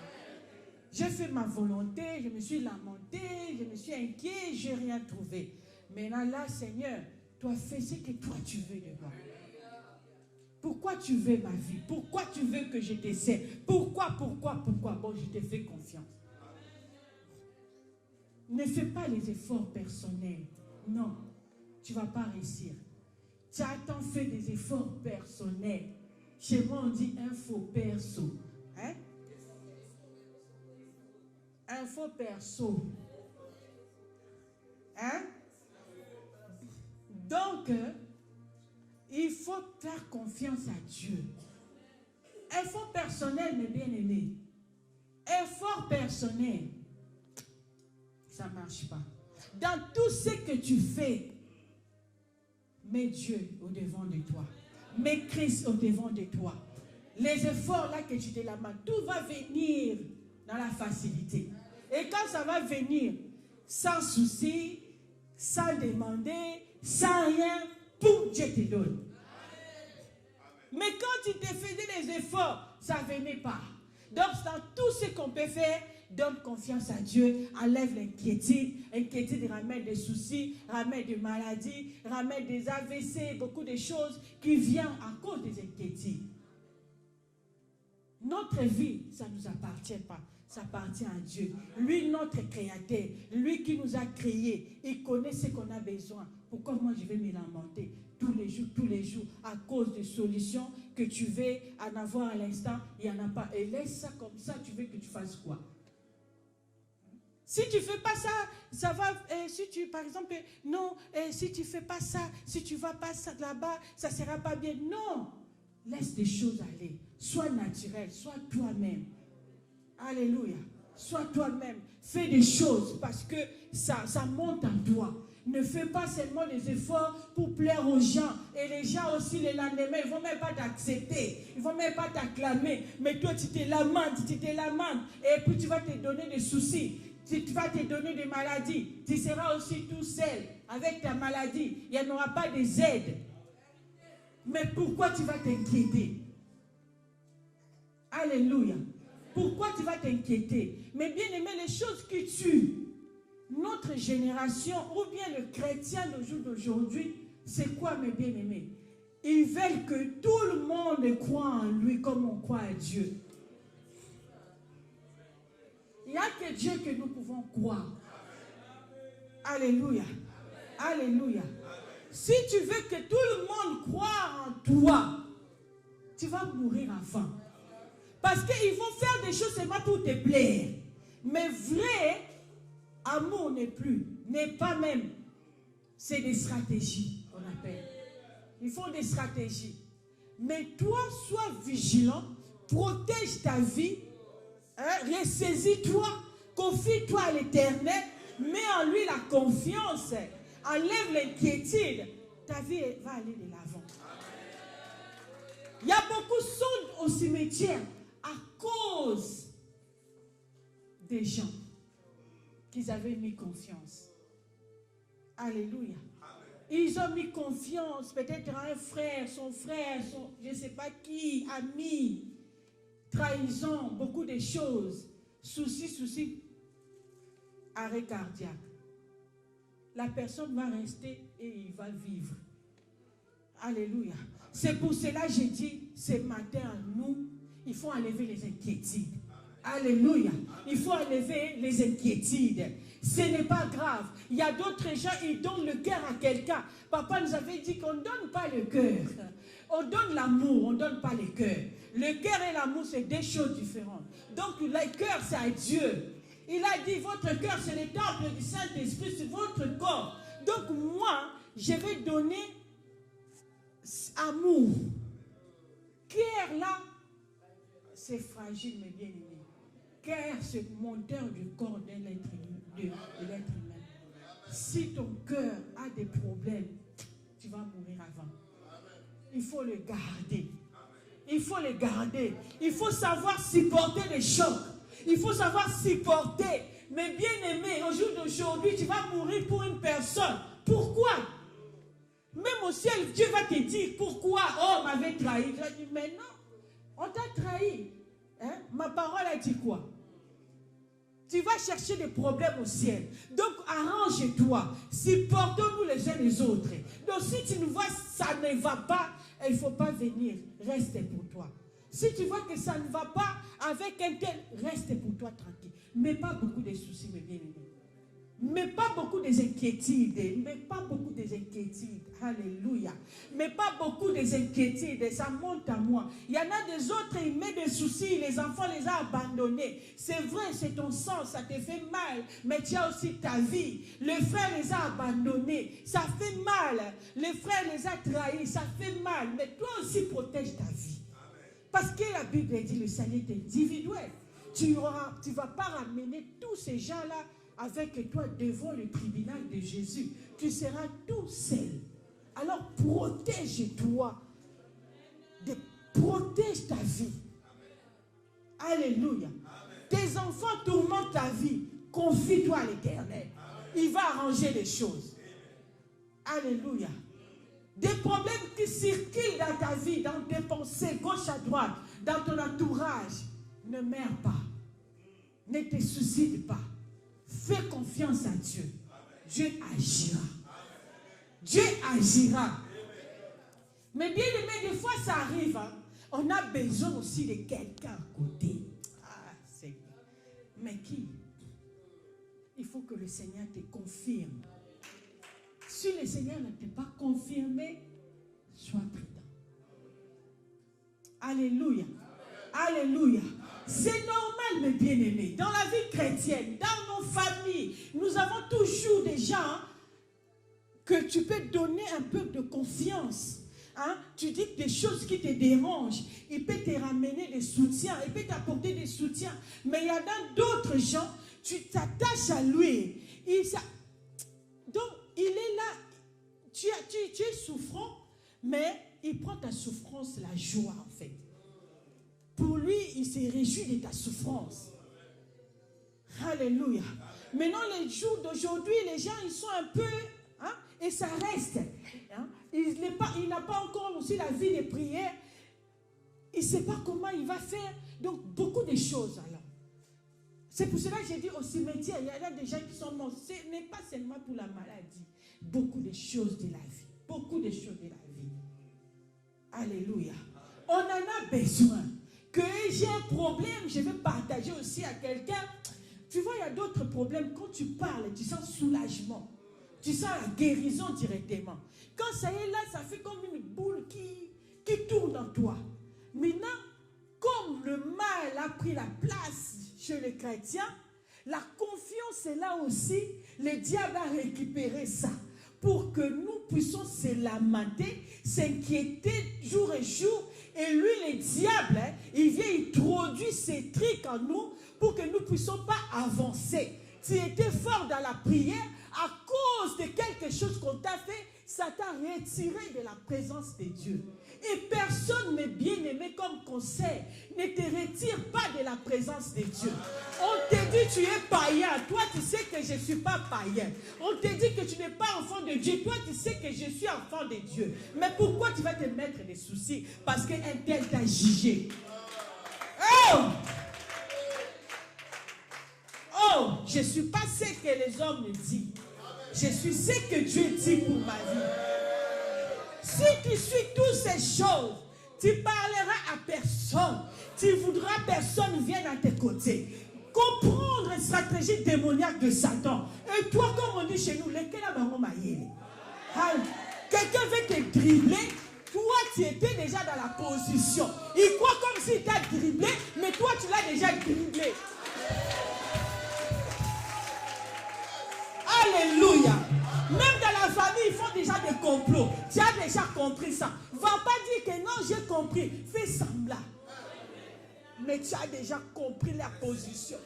J'ai fait ma volonté, je me suis lamenté, je me suis inquiet, je n'ai rien trouvé. Maintenant là, Seigneur, toi fais ce que toi tu veux de moi. Pourquoi tu veux ma vie? Pourquoi tu veux que je te sers? Pourquoi? Bon, je te fais confiance. Ne fais pas les efforts personnels. Non, tu ne vas pas réussir. Tu as tant fait des efforts personnels. Chez moi, on dit info perso. Hein? Info perso. Hein? Donc, il faut faire confiance à Dieu. Effort personnel, mes bien-aimés. Effort personnel. Ça ne marche pas. Dans tout ce que tu fais, mets Dieu au devant de toi. Mets Christ au devant de toi. Les efforts là que tu te lamentes, tout va venir dans la facilité. Et quand ça va venir, sans souci, sans demander, sans rien, tout Dieu te donne. Mais quand tu te faisais des efforts, ça ne venait pas. Donc, dans tout ce qu'on peut faire, donne confiance à Dieu, enlève l'inquiétude. L'inquiétude ramène des soucis, ramène des maladies, ramène des AVC, beaucoup de choses qui viennent à cause des inquiétudes. Notre vie, ça ne nous appartient pas. Ça appartient à Dieu. Lui, notre créateur, lui qui nous a créés, il connaît ce qu'on a besoin. Pourquoi moi je vais me lamenter tous les jours, à cause de solutions que tu veux en avoir à l'instant, il n'y en a pas. Et laisse ça comme ça, tu veux que tu fasses quoi? Si tu ne fais pas ça, ça va, si tu, par exemple, non, si tu ne fais pas ça, si tu ne vas pas là-bas, ça ne sera pas bien. Non, laisse des choses aller. Sois naturel, sois toi-même. Alléluia. Sois toi-même. Fais des choses parce que ça monte en toi. Ne fais pas seulement des efforts pour plaire aux gens. Et les gens aussi, le lendemain, ils ne vont même pas t'accepter. Ils ne vont même pas t'acclamer. Mais toi, tu te lamentes. Et puis, tu vas te donner des soucis. Tu vas te donner des maladies. Tu seras aussi tout seul avec ta maladie. Il n'y en aura pas des aides. Mais pourquoi tu vas t'inquiéter? Alléluia. Pourquoi tu vas t'inquiéter? Mais bien aimé, les choses qui tuent notre génération ou bien le chrétien d'aujourd'hui, c'est quoi, mes bien-aimés? Ils veulent que tout le monde croit en lui comme on croit à Dieu. Il n'y a que Dieu que nous pouvons croire. Alléluia. Alléluia. Si tu veux que tout le monde croie en toi, tu vas mourir avant. Parce qu'ils vont faire des choses seulement pour te plaire. Mais vrai amour n'est pas même. C'est des stratégies qu'on appelle. Ils font des stratégies. Mais toi, sois vigilant, protège ta vie, ressaisis-toi, confie-toi à l'Éternel, mets en lui la confiance, enlève l'inquiétude. Ta vie va aller de l'avant. Il y a beaucoup qui sont au cimetière à cause des gens qu'ils avaient mis confiance. Alléluia. Ils ont mis confiance peut-être à un frère, son je ne sais pas qui, ami, trahison, beaucoup de choses, soucis, arrêt cardiaque. La personne va rester et il va vivre. Alléluia. C'est pour cela que j'ai dit ce matin à nous, il faut enlever les inquiétudes. Alléluia. Il faut enlever les inquiétudes. Ce n'est pas grave. Il y a d'autres gens, ils donnent le cœur à quelqu'un. Papa nous avait dit qu'on ne donne pas le cœur. On donne l'amour, on ne donne pas le cœur. Le cœur et l'amour, c'est deux choses différentes. Donc le cœur, c'est à Dieu. Il a dit, votre cœur, c'est le temple du Saint-Esprit, c'est votre corps. Donc moi, je vais donner amour. Cœur là, c'est fragile mais bien aimé. Cœur, c'est le moteur du corps de l'être humain. Si ton cœur a des problèmes, tu vas mourir avant. Il faut le garder. Il faut le garder. Il faut savoir supporter les chocs. Il faut savoir supporter. Mais bien aimé, au jour d'aujourd'hui, tu vas mourir pour une personne. Pourquoi? Même au ciel, Dieu va te dire pourquoi. Oh, on m'avait trahi. Tu vas dire, mais non, on t'a trahi. Hein? Ma parole a dit quoi? Tu vas chercher des problèmes au ciel. Donc, arrange-toi. Supportons-nous les uns les autres. Donc, si tu nous vois, ça ne va pas, il ne faut pas venir. Reste pour toi. Si tu vois que ça ne va pas avec un tel, reste pour toi tranquille. Mais pas beaucoup de soucis, mes bien-aimés. Mais pas beaucoup des inquiétudes. Mais pas beaucoup des inquiétudes. Alléluia. Mais pas beaucoup des inquiétudes. Ça monte à moi. Il y en a des autres, ils mettent des soucis. Les enfants les ont abandonnés. C'est vrai, c'est ton sang. Ça te fait mal. Mais tu as aussi ta vie. Le frère les a abandonnés. Ça fait mal. Le frère les a trahis. Ça fait mal. Mais toi aussi, protège ta vie. Parce que la Bible dit le salut est individuel. Tu ne vas pas ramener tous ces gens-là avec toi devant le tribunal de Jésus. Tu seras tout seul. Alors protège-toi. Protège ta vie. Alléluia. Tes enfants tourmentent ta vie. Confie-toi à l'Éternel. Il va arranger les choses. Alléluia. Des problèmes qui circulent dans ta vie, dans tes pensées, gauche à droite, dans ton entourage. Ne meurs pas. Ne te soucie pas. Fais confiance à Dieu. Dieu agira. Dieu agira. Mais bien aimé, des fois ça arrive. Hein? On a besoin aussi de quelqu'un à côté. Ah, Seigneur. Mais qui? Il faut que le Seigneur te confirme. Si le Seigneur ne t'a pas confirmé, sois prudent. Alléluia. Alléluia. C'est normal, mes bien-aimés. Dans la vie chrétienne, dans nos familles, nous avons toujours des gens que tu peux donner un peu de confiance. Hein? Tu dis des choses qui te dérangent. Il peut te ramener des soutiens. Il peut t'apporter des soutiens. Mais il y en a d'autres gens, tu t'attaches à lui. Donc, il est là. Tu es souffrant, mais il prend ta souffrance, la joie en fait. Pour lui, il se réjouit de ta souffrance. Alléluia. Maintenant, les jours d'aujourd'hui, les gens, ils sont un peu... Hein, et ça reste. Hein, il n'a pas encore aussi la vie de prière. Il ne sait pas comment il va faire. Donc, beaucoup de choses alors. C'est pour cela que j'ai dit au cimetière, il y a des gens qui sont morts. Ce n'est pas seulement pour la maladie. Beaucoup de choses de la vie. Beaucoup de choses de la vie. Alléluia. On en a besoin. Que j'ai un problème, je vais partager aussi à quelqu'un. Tu vois, il y a d'autres problèmes. Quand tu parles, tu sens soulagement. Tu sens la guérison directement. Quand ça est là, ça fait comme une boule qui tourne en toi. Maintenant, comme le mal a pris la place chez les chrétiens, la confiance est là aussi. Le diable a récupéré ça pour que nous puissions se lamenter, s'inquiéter jour et jour. Et lui, le diable, il vient introduire ces trucs en nous pour que nous ne puissions pas avancer. Tu étais fort dans la prière, à cause de quelque chose qu'on t'a fait, ça t'a retiré de la présence de Dieu. Et personne n'est bien aimé comme conseil. Ne te retire pas de la présence de Dieu. On te dit tu es païen. Toi tu sais que je ne suis pas païen. On te dit que tu n'es pas enfant de Dieu. Toi tu sais que je suis enfant de Dieu. Mais pourquoi tu vas te mettre des soucis? Parce qu'un tel t'a jugé. Oh! Oh! Je ne suis pas ce que les hommes me disent. Je suis ce que Dieu dit pour ma vie. Si tu suis toutes ces choses, tu parleras à personne. Tu voudras personne vienne à tes côtés. Comprendre la stratégie démoniaque de Satan. Et toi, comme on dit chez nous, quelqu'un veut te dribbler. Toi, tu étais déjà dans la position. Il croit comme s'il t'a dribblé, mais toi, tu l'as déjà dribblé. Alléluia. Même dans la famille, ils font déjà des complots. Tu as déjà compris ça. Va pas dire que non, j'ai compris. Fais semblant. Mais tu as déjà compris la position.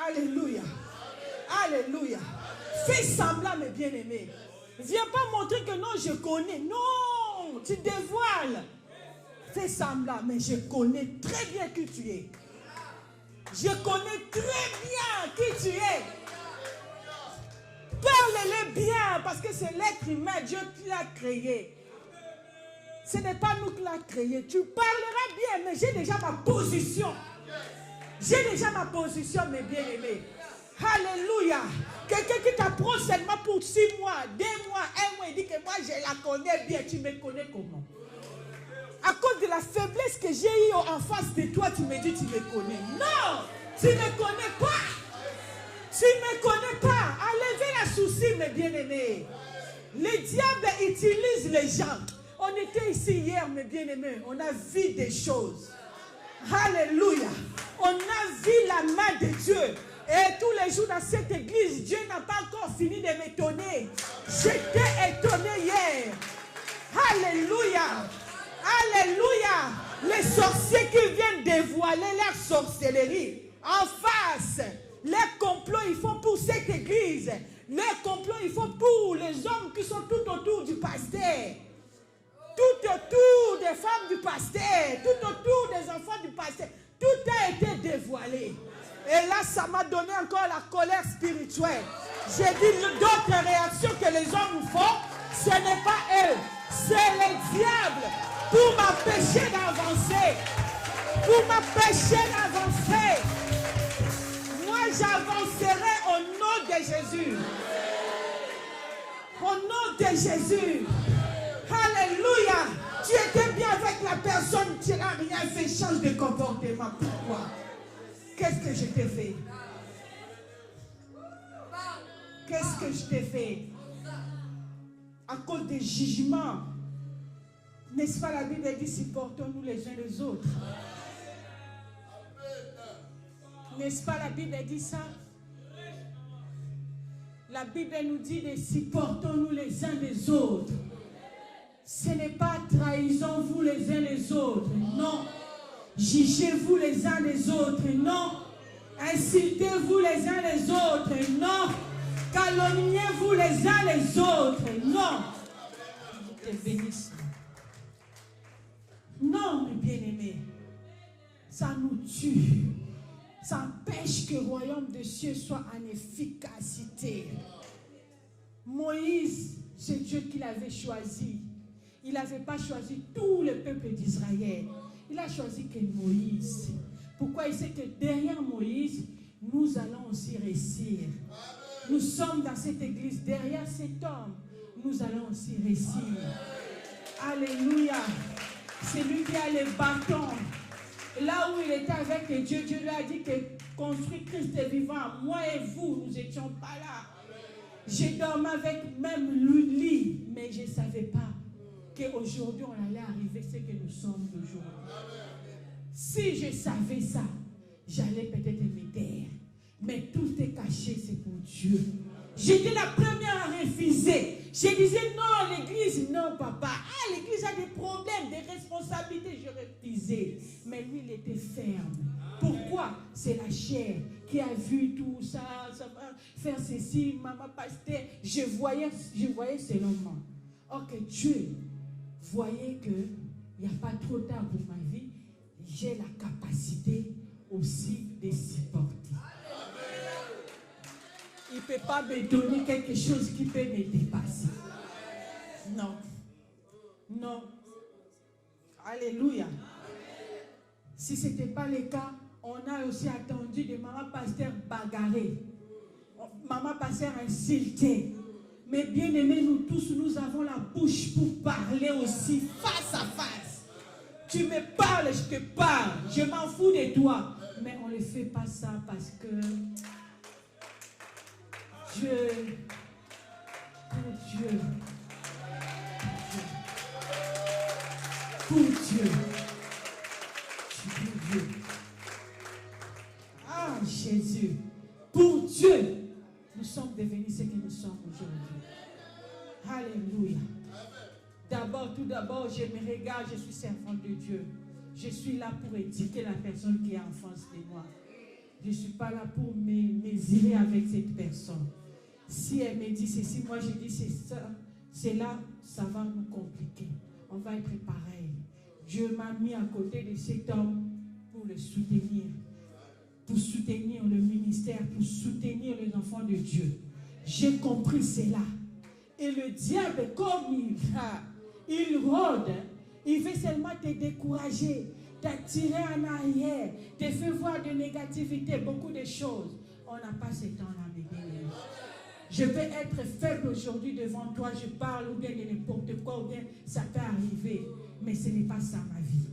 Alléluia. Alléluia. Fais semblant, mes bien-aimés. Viens pas montrer que non, je connais. Non, tu dévoiles. Fais semblant, mais je connais très bien qui tu es. Je connais très bien qui tu es. Parle-les bien, parce que c'est l'être humain, Dieu qui l'a créé. Ce n'est pas nous qui l'a créé. Tu parleras bien, mais j'ai déjà ma position. J'ai déjà ma position, mes bien-aimés. Alléluia. Quelqu'un qui t'approche seulement pour 6 mois, 2 mois, 1 mois, il dit que moi je la connais bien. Tu me connais comment? À cause de la faiblesse que j'ai eue en face de toi, tu me dis tu me connais. Non, tu ne me connais pas. Tu ne me connais pas. Enlevez la souci, mes bien-aimés. Le diable utilise les gens. On était ici hier, mes bien-aimés. On a vu des choses. Alléluia. On a vu la main de Dieu. Et tous les jours dans cette église, Dieu n'a pas encore fini de m'étonner. J'étais étonné hier. Alléluia. Alléluia. Les sorciers qui viennent dévoiler leur sorcellerie en face. Les complots, ils font pour cette église. Les complots, ils font pour les hommes qui sont tout autour du pasteur. Tout autour des femmes du pasteur. Tout autour des enfants du pasteur. Tout a été dévoilé. Et là, ça m'a donné encore la colère spirituelle. J'ai dit d'autres réactions que les hommes font. Ce n'est pas eux. C'est le diable pour m'empêcher d'avancer. Pour m'empêcher d'avancer. J'avancerai au nom de Jésus. Au nom de Jésus. Alléluia. Tu étais bien avec la personne, tu n'as rien fait, change de comportement. Pourquoi? Qu'est-ce que je t'ai fait? Qu'est-ce que je t'ai fait? À cause des jugements. N'est-ce pas la Bible dit, supportons-nous les uns les autres. N'est-ce pas la Bible dit ça? La Bible nous dit de supportons-nous les uns les autres. Ce n'est pas trahissons-vous les uns les autres. Non. Jugez-vous les uns les autres. Non. Insultez-vous les uns les autres. Non. Calomniez-vous les uns les autres. Non. Je te bénisse. Non, mes bien-aimés. Ça nous tue. Ça empêche que le royaume des cieux soit en efficacité. Moïse, c'est Dieu qui l'avait choisi. Il n'avait pas choisi tout le peuple d'Israël. Il a choisi que Moïse. Pourquoi? Il sait que derrière Moïse, nous allons aussi réussir. Nous sommes dans cette église. Derrière cet homme, nous allons aussi réussir. Alléluia. C'est lui qui a les bâtons. Là où il était avec Dieu, Dieu lui a dit que construit Christ est vivant. Moi et vous, nous n'étions pas là. J'ai dormi avec même lui, mais je ne savais pas qu'aujourd'hui on allait arriver ce que nous sommes aujourd'hui. Si je savais ça, j'allais peut-être me taire. Mais tout est caché, c'est pour Dieu. J'étais la première à refuser. Je disais non, l'église, non papa. Ah, l'église a des problèmes, des responsabilités. Je refusais. Mais lui, il était ferme. Pourquoi? C'est la chair qui a vu tout ça, ça va faire ceci, maman pasteur. Je voyais selon moi. Or que Dieu voyait qu'il n'y a pas trop tard pour ma vie. J'ai la capacité aussi de supporter. Il ne peut pas me donner quelque chose qui peut me dépasser. Non. Non. Alléluia. Si ce n'était pas le cas, on a aussi attendu de maman pasteur bagarrée. Maman pasteur insultée. Mais bien aimés, nous tous, nous avons la bouche pour parler aussi face à face. Tu me parles, je te parle. Je m'en fous de toi. Mais on ne fait pas ça parce que Dieu, pour Dieu. Ah, Jésus, pour Dieu, nous sommes devenus ce que nous sommes aujourd'hui. Alléluia. Tout d'abord, je me regarde, je suis servante de Dieu. Je suis là pour éduquer la personne qui est en face de moi. Je ne suis pas là pour me mesurer avec cette personne. Si elle me dit ceci, moi je dis c'est ça, c'est là, ça va nous compliquer. On va être pareil. Dieu m'a mis à côté de cet homme pour le soutenir. Pour soutenir le ministère, pour soutenir les enfants de Dieu. J'ai compris cela. Et le diable, comme il rôde, il veut seulement te décourager, t'attirer en arrière, te faire voir de négativité, beaucoup de choses. On n'a pas ce temps-là, mes bien-aimés. Je peux être faible aujourd'hui devant toi, je parle ou bien de n'importe quoi, ou bien ça peut arriver. Mais ce n'est pas ça ma vie.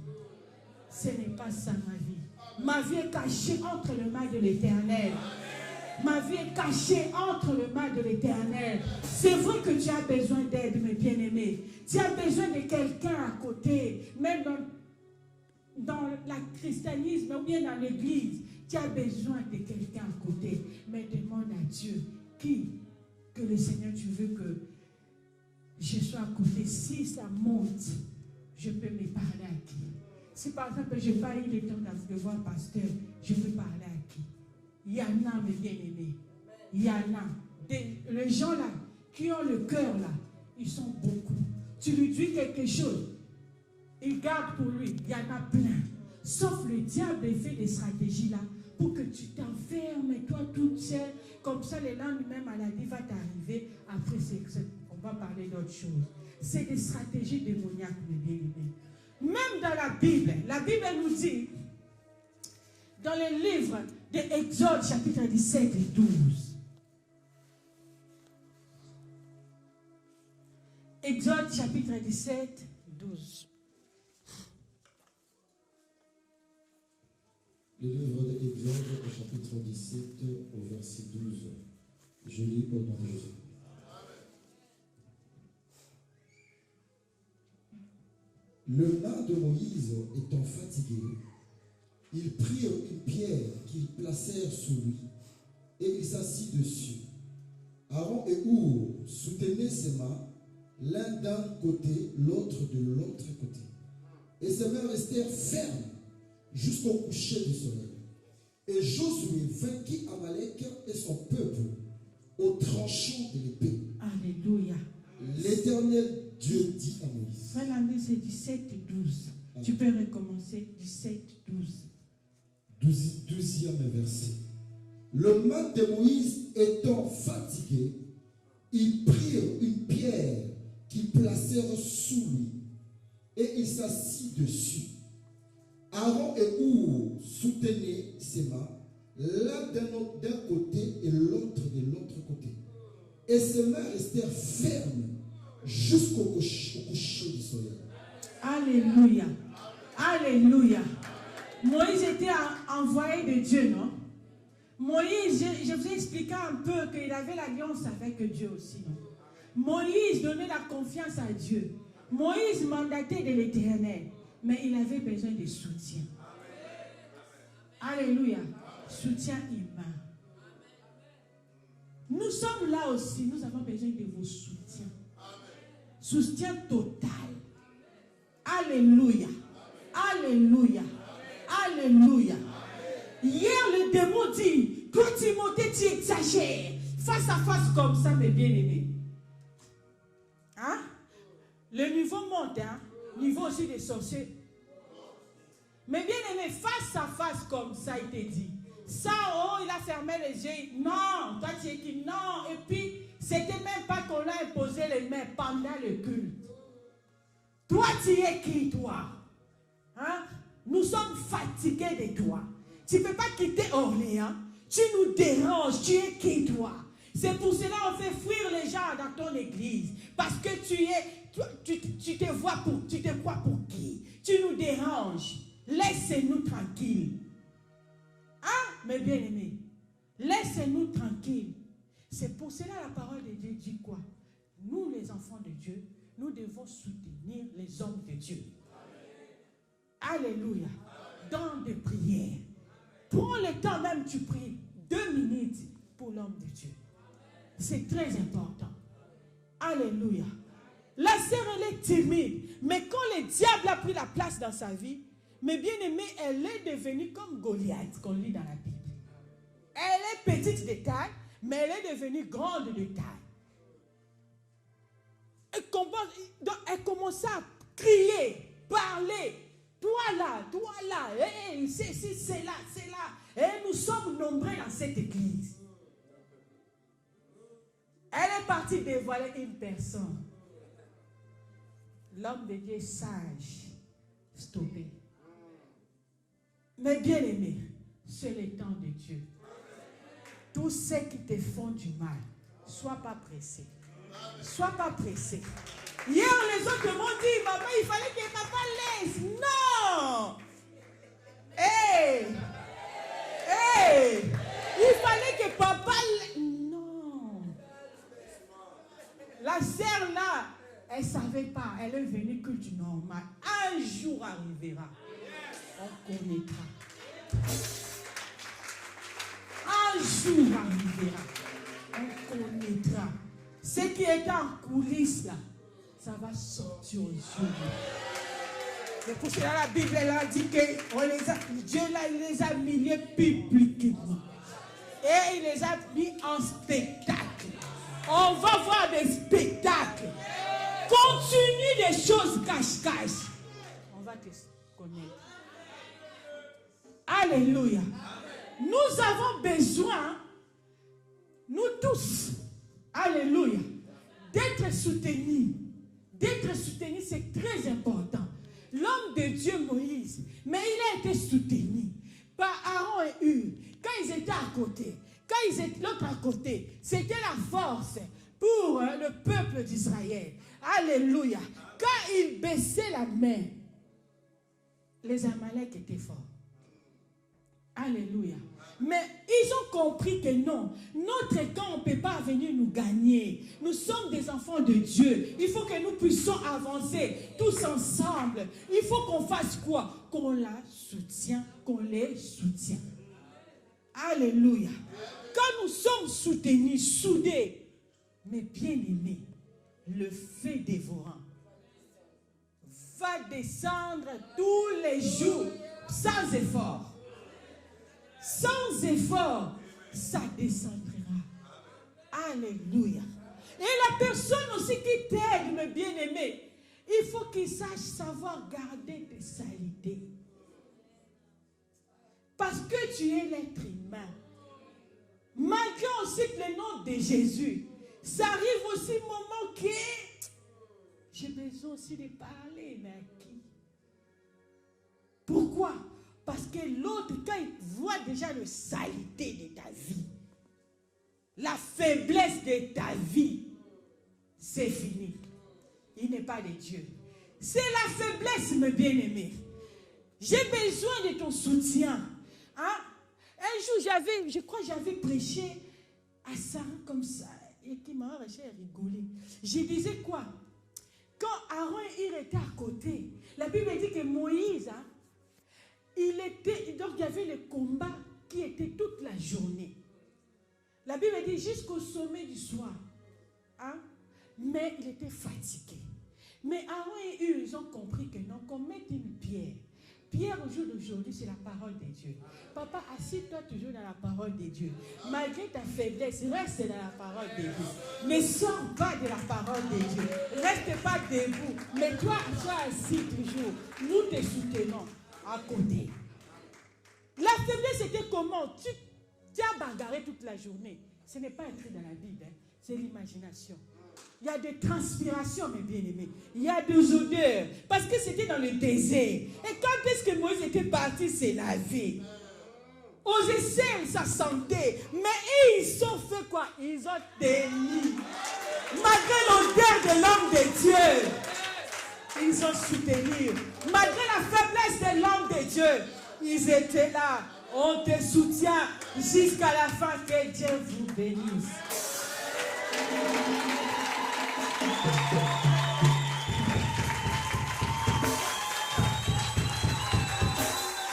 Ce n'est pas ça ma vie. Ma vie est cachée entre les mains de l'Éternel. Ma vie est cachée entre les mains de l'Éternel. C'est vrai que tu as besoin d'aide, mes bien-aimés. Tu as besoin de quelqu'un à côté, même dans le christianisme ou bien dans l'église. Tu as besoin de quelqu'un à côté. Mais demande à Dieu que le Seigneur, tu veux que je sois à côté. Si ça monte, je peux me parler à qui? Si par exemple, je n'ai pas eu le temps de voir pasteur, je peux parler à qui? Il y en a, mes bien-aimés. Il y en a. Les gens là, qui ont le cœur là, ils sont beaucoup. Tu lui dis quelque chose, il garde pour lui. Il y en a plein. Sauf le diable fait des stratégies là pour que tu t'enfermes, toi toute seule. Comme ça, le lendemain, maladie va t'arriver. Après, on va parler d'autre chose. C'est des stratégies démoniaques, mes bien-aimés. Même dans la Bible nous dit, dans le livre d'Exode, chapitre 17 et 12. Exode, chapitre 17, 12. Le livre d'Exode, au chapitre 17, au verset 12. Je lis au nom de Jésus. Le main de Moïse étant fatigué, ils prirent une pierre qu'ils placèrent sous lui, et il s'assit dessus. Aaron et Our soutenaient ses mains, l'un d'un côté, l'autre de l'autre côté. Et ses mains restèrent fermes jusqu'au coucher du soleil. Et Josué vainquit Amalek et son peuple au tranchant de l'épée. Alléluia. L'Éternel Dieu dit à Moïse. Frère, c'est 17, 12. Tu peux recommencer 17, 12. 12e verset. Le main de Moïse étant fatigué, ils prirent une pierre qu'ils placèrent sous lui, et il s'assit dessus. Aaron et Our soutenaient ses mains, l'un d'un côté et l'autre de l'autre côté. Et ses mains restèrent fermes jusqu'au coucher du soleil. Alléluia. Alléluia. Moïse était envoyé de Dieu, non? Moïse, je vous ai expliqué un peu qu'il avait l'alliance avec Dieu aussi, non? Moïse donnait la confiance à Dieu. Moïse mandatait de l'Éternel, mais il avait besoin de soutien. Alléluia. Soutien humain. Nous sommes là aussi, nous avons besoin de vos soutiens. Soutien total. Alléluia. Alléluia. Alléluia. Hier, le démon dit, toi Timothée, tu exagères. Face à face comme ça, mes bien-aimés. Hein? Le niveau monte, hein? Niveau aussi des sorciers. Mais bien-aimés, face à face comme ça, il te dit. Ça, oh, il a fermé les yeux. Non, toi tu es qui? Non. Et puis, c'était même pas qu'on a imposé les mains pendant le culte. Toi, tu es qui, toi? Hein? Nous sommes fatigués de toi. Tu ne peux pas quitter Orléans. Tu nous déranges. Tu es qui, toi? C'est pour cela qu'on fait fuir les gens dans ton église. Parce que tu te crois pour qui? Tu nous déranges. Laissez-nous tranquilles. Hein, mes bien-aimés? Laissez-nous tranquilles. C'est pour cela la parole de Dieu dit quoi? Nous, les enfants de Dieu, nous devons soutenir les hommes de Dieu. Alléluia. Dans des prières. Prends le temps même, tu pries 2 minutes pour l'homme de Dieu. C'est très important. Alléluia. La sœur, elle est timide. Mais quand le diable a pris la place dans sa vie, mais bien aimée, elle est devenue comme Goliath, qu'on lit dans la Bible. Elle est petite de taille, mais elle est devenue grande de taille. Elle commence à crier, parler. Toi là, hey, c'est là. Et nous sommes nombreux dans cette église. Elle est partie dévoiler une personne. L'homme de Dieu est sage, stoppé. Mais bien aimé, c'est le temps de Dieu. Tous ceux qui te font du mal, sois pas pressé. Sois pas pressé. Hier, les autres m'ont dit, maman, il fallait que papa laisse. Non! Hey! Il fallait que papa laisse. Non! La sœur là, elle ne savait pas. Elle est venue que du normal. Un jour arrivera. On connaîtra. Un jour arrivera. On connaîtra. Ce qui est en coulisses là, ça va sortir aux yeux. C'est pour cela la Bible elle a dit que Dieu là, il les a mis publiquement. Et il les a mis en spectacle. On va voir des spectacles. Continue des choses cache-cache. On va te connaître. Alléluia. Nous avons besoin, nous tous, alléluia, d'être soutenus. D'être soutenu, c'est très important. L'homme de Dieu, Moïse, mais il a été soutenu par Aaron et Hur. Quand ils étaient à côté, quand ils étaient l'autre à côté, c'était la force pour le peuple d'Israël. Alléluia. Quand ils baissaient la main, les Amaleks étaient forts. Alléluia. Mais ils ont compris que non, notre camp, on ne peut pas venir nous gagner. Nous sommes des enfants de Dieu. Il faut que nous puissions avancer tous ensemble. Il faut qu'on fasse quoi? Qu'on la soutient, qu'on les soutient. Alléluia. Quand nous sommes soutenus, soudés, mais bien aimés, le feu dévorant va descendre tous les jours sans effort. Sans effort, ça descendra. Alléluia. Et la personne aussi qui t'aide, mes bien-aimés, il faut qu'il sache savoir garder tes saletés. Parce que tu es l'être humain. Malgré aussi le nom de Jésus, ça arrive aussi un moment que j'ai besoin aussi de parler, mais à qui? Pourquoi? Parce que l'autre, quand il voit déjà la saleté de ta vie, la faiblesse de ta vie, c'est fini. Il n'est pas de Dieu. C'est la faiblesse, mes bien-aimés. J'ai besoin de ton soutien. Hein? Un jour, je crois que j'avais prêché à Sarah comme ça, et qui m'a rigolé. Je disais quoi? quand Aaron et Hur étaient à côté, la Bible dit que Moïse, hein, donc il y avait le combat qui était toute la journée. La Bible dit jusqu'au sommet du soir. Hein? Mais il était fatigué. Mais Aaron et Hur, ils ont compris que non, qu'on mette une pierre. Pierre au jour d'aujourd'hui, c'est la parole de Dieu. Papa, assieds-toi toujours dans la parole de Dieu. Malgré ta faiblesse, reste dans la parole de Dieu. Ne sors pas de la parole de Dieu. Reste pas debout. Mais toi, sois assis toujours. Nous te soutenons à côté. La faiblesse, c'était comment? Tu as bagarré toute la journée. Ce n'est pas écrit dans la Bible, hein. C'est l'imagination. Il y a des transpirations, mes bien-aimés. Il y a des odeurs. Parce que c'était dans le désert. Et quand est-ce que Moïse était parti se laver? On essaie sa santé. Mais ils ont fait quoi? Ils ont tenu. Malgré l'odeur de l'homme de Dieu, ils ont soutenu. Malgré la faiblesse de l'homme de Dieu, ils étaient là. On te soutient jusqu'à la fin. Que Dieu vous bénisse.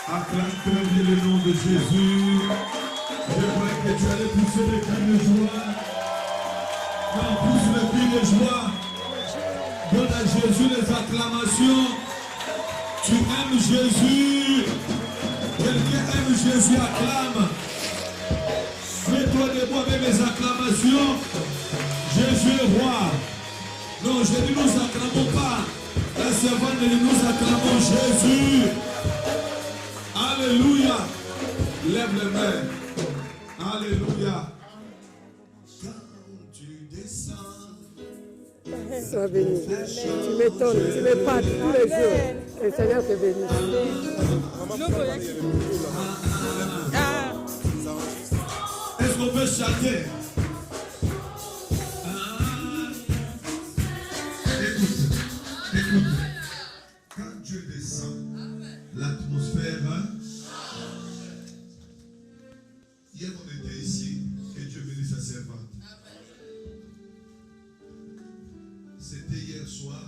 Acclame très bien le nom de Jésus. Je crois que tu allais pousser des cris de joie. Non, pousse le cri de joie. Donne à Jésus les acclamations. Tu aimes Jésus. Quelqu'un aime Jésus, acclame. Mets-toi debout avec mes acclamations. Jésus est roi. Non, je dis nous acclamons pas. La servante dit nous acclamons Jésus. Alléluia. Lève les mains. Alléluia. Quand tu descends. Sois béni. Tu m'étonnes, tu m'épates tous les jours. Et le Seigneur te bénisse. Est-ce qu'on peut chanter? Écoute. Quand Dieu descend, l'atmosphère change. Hier, on était ici et Dieu bénit sa servante. C'était hier soir.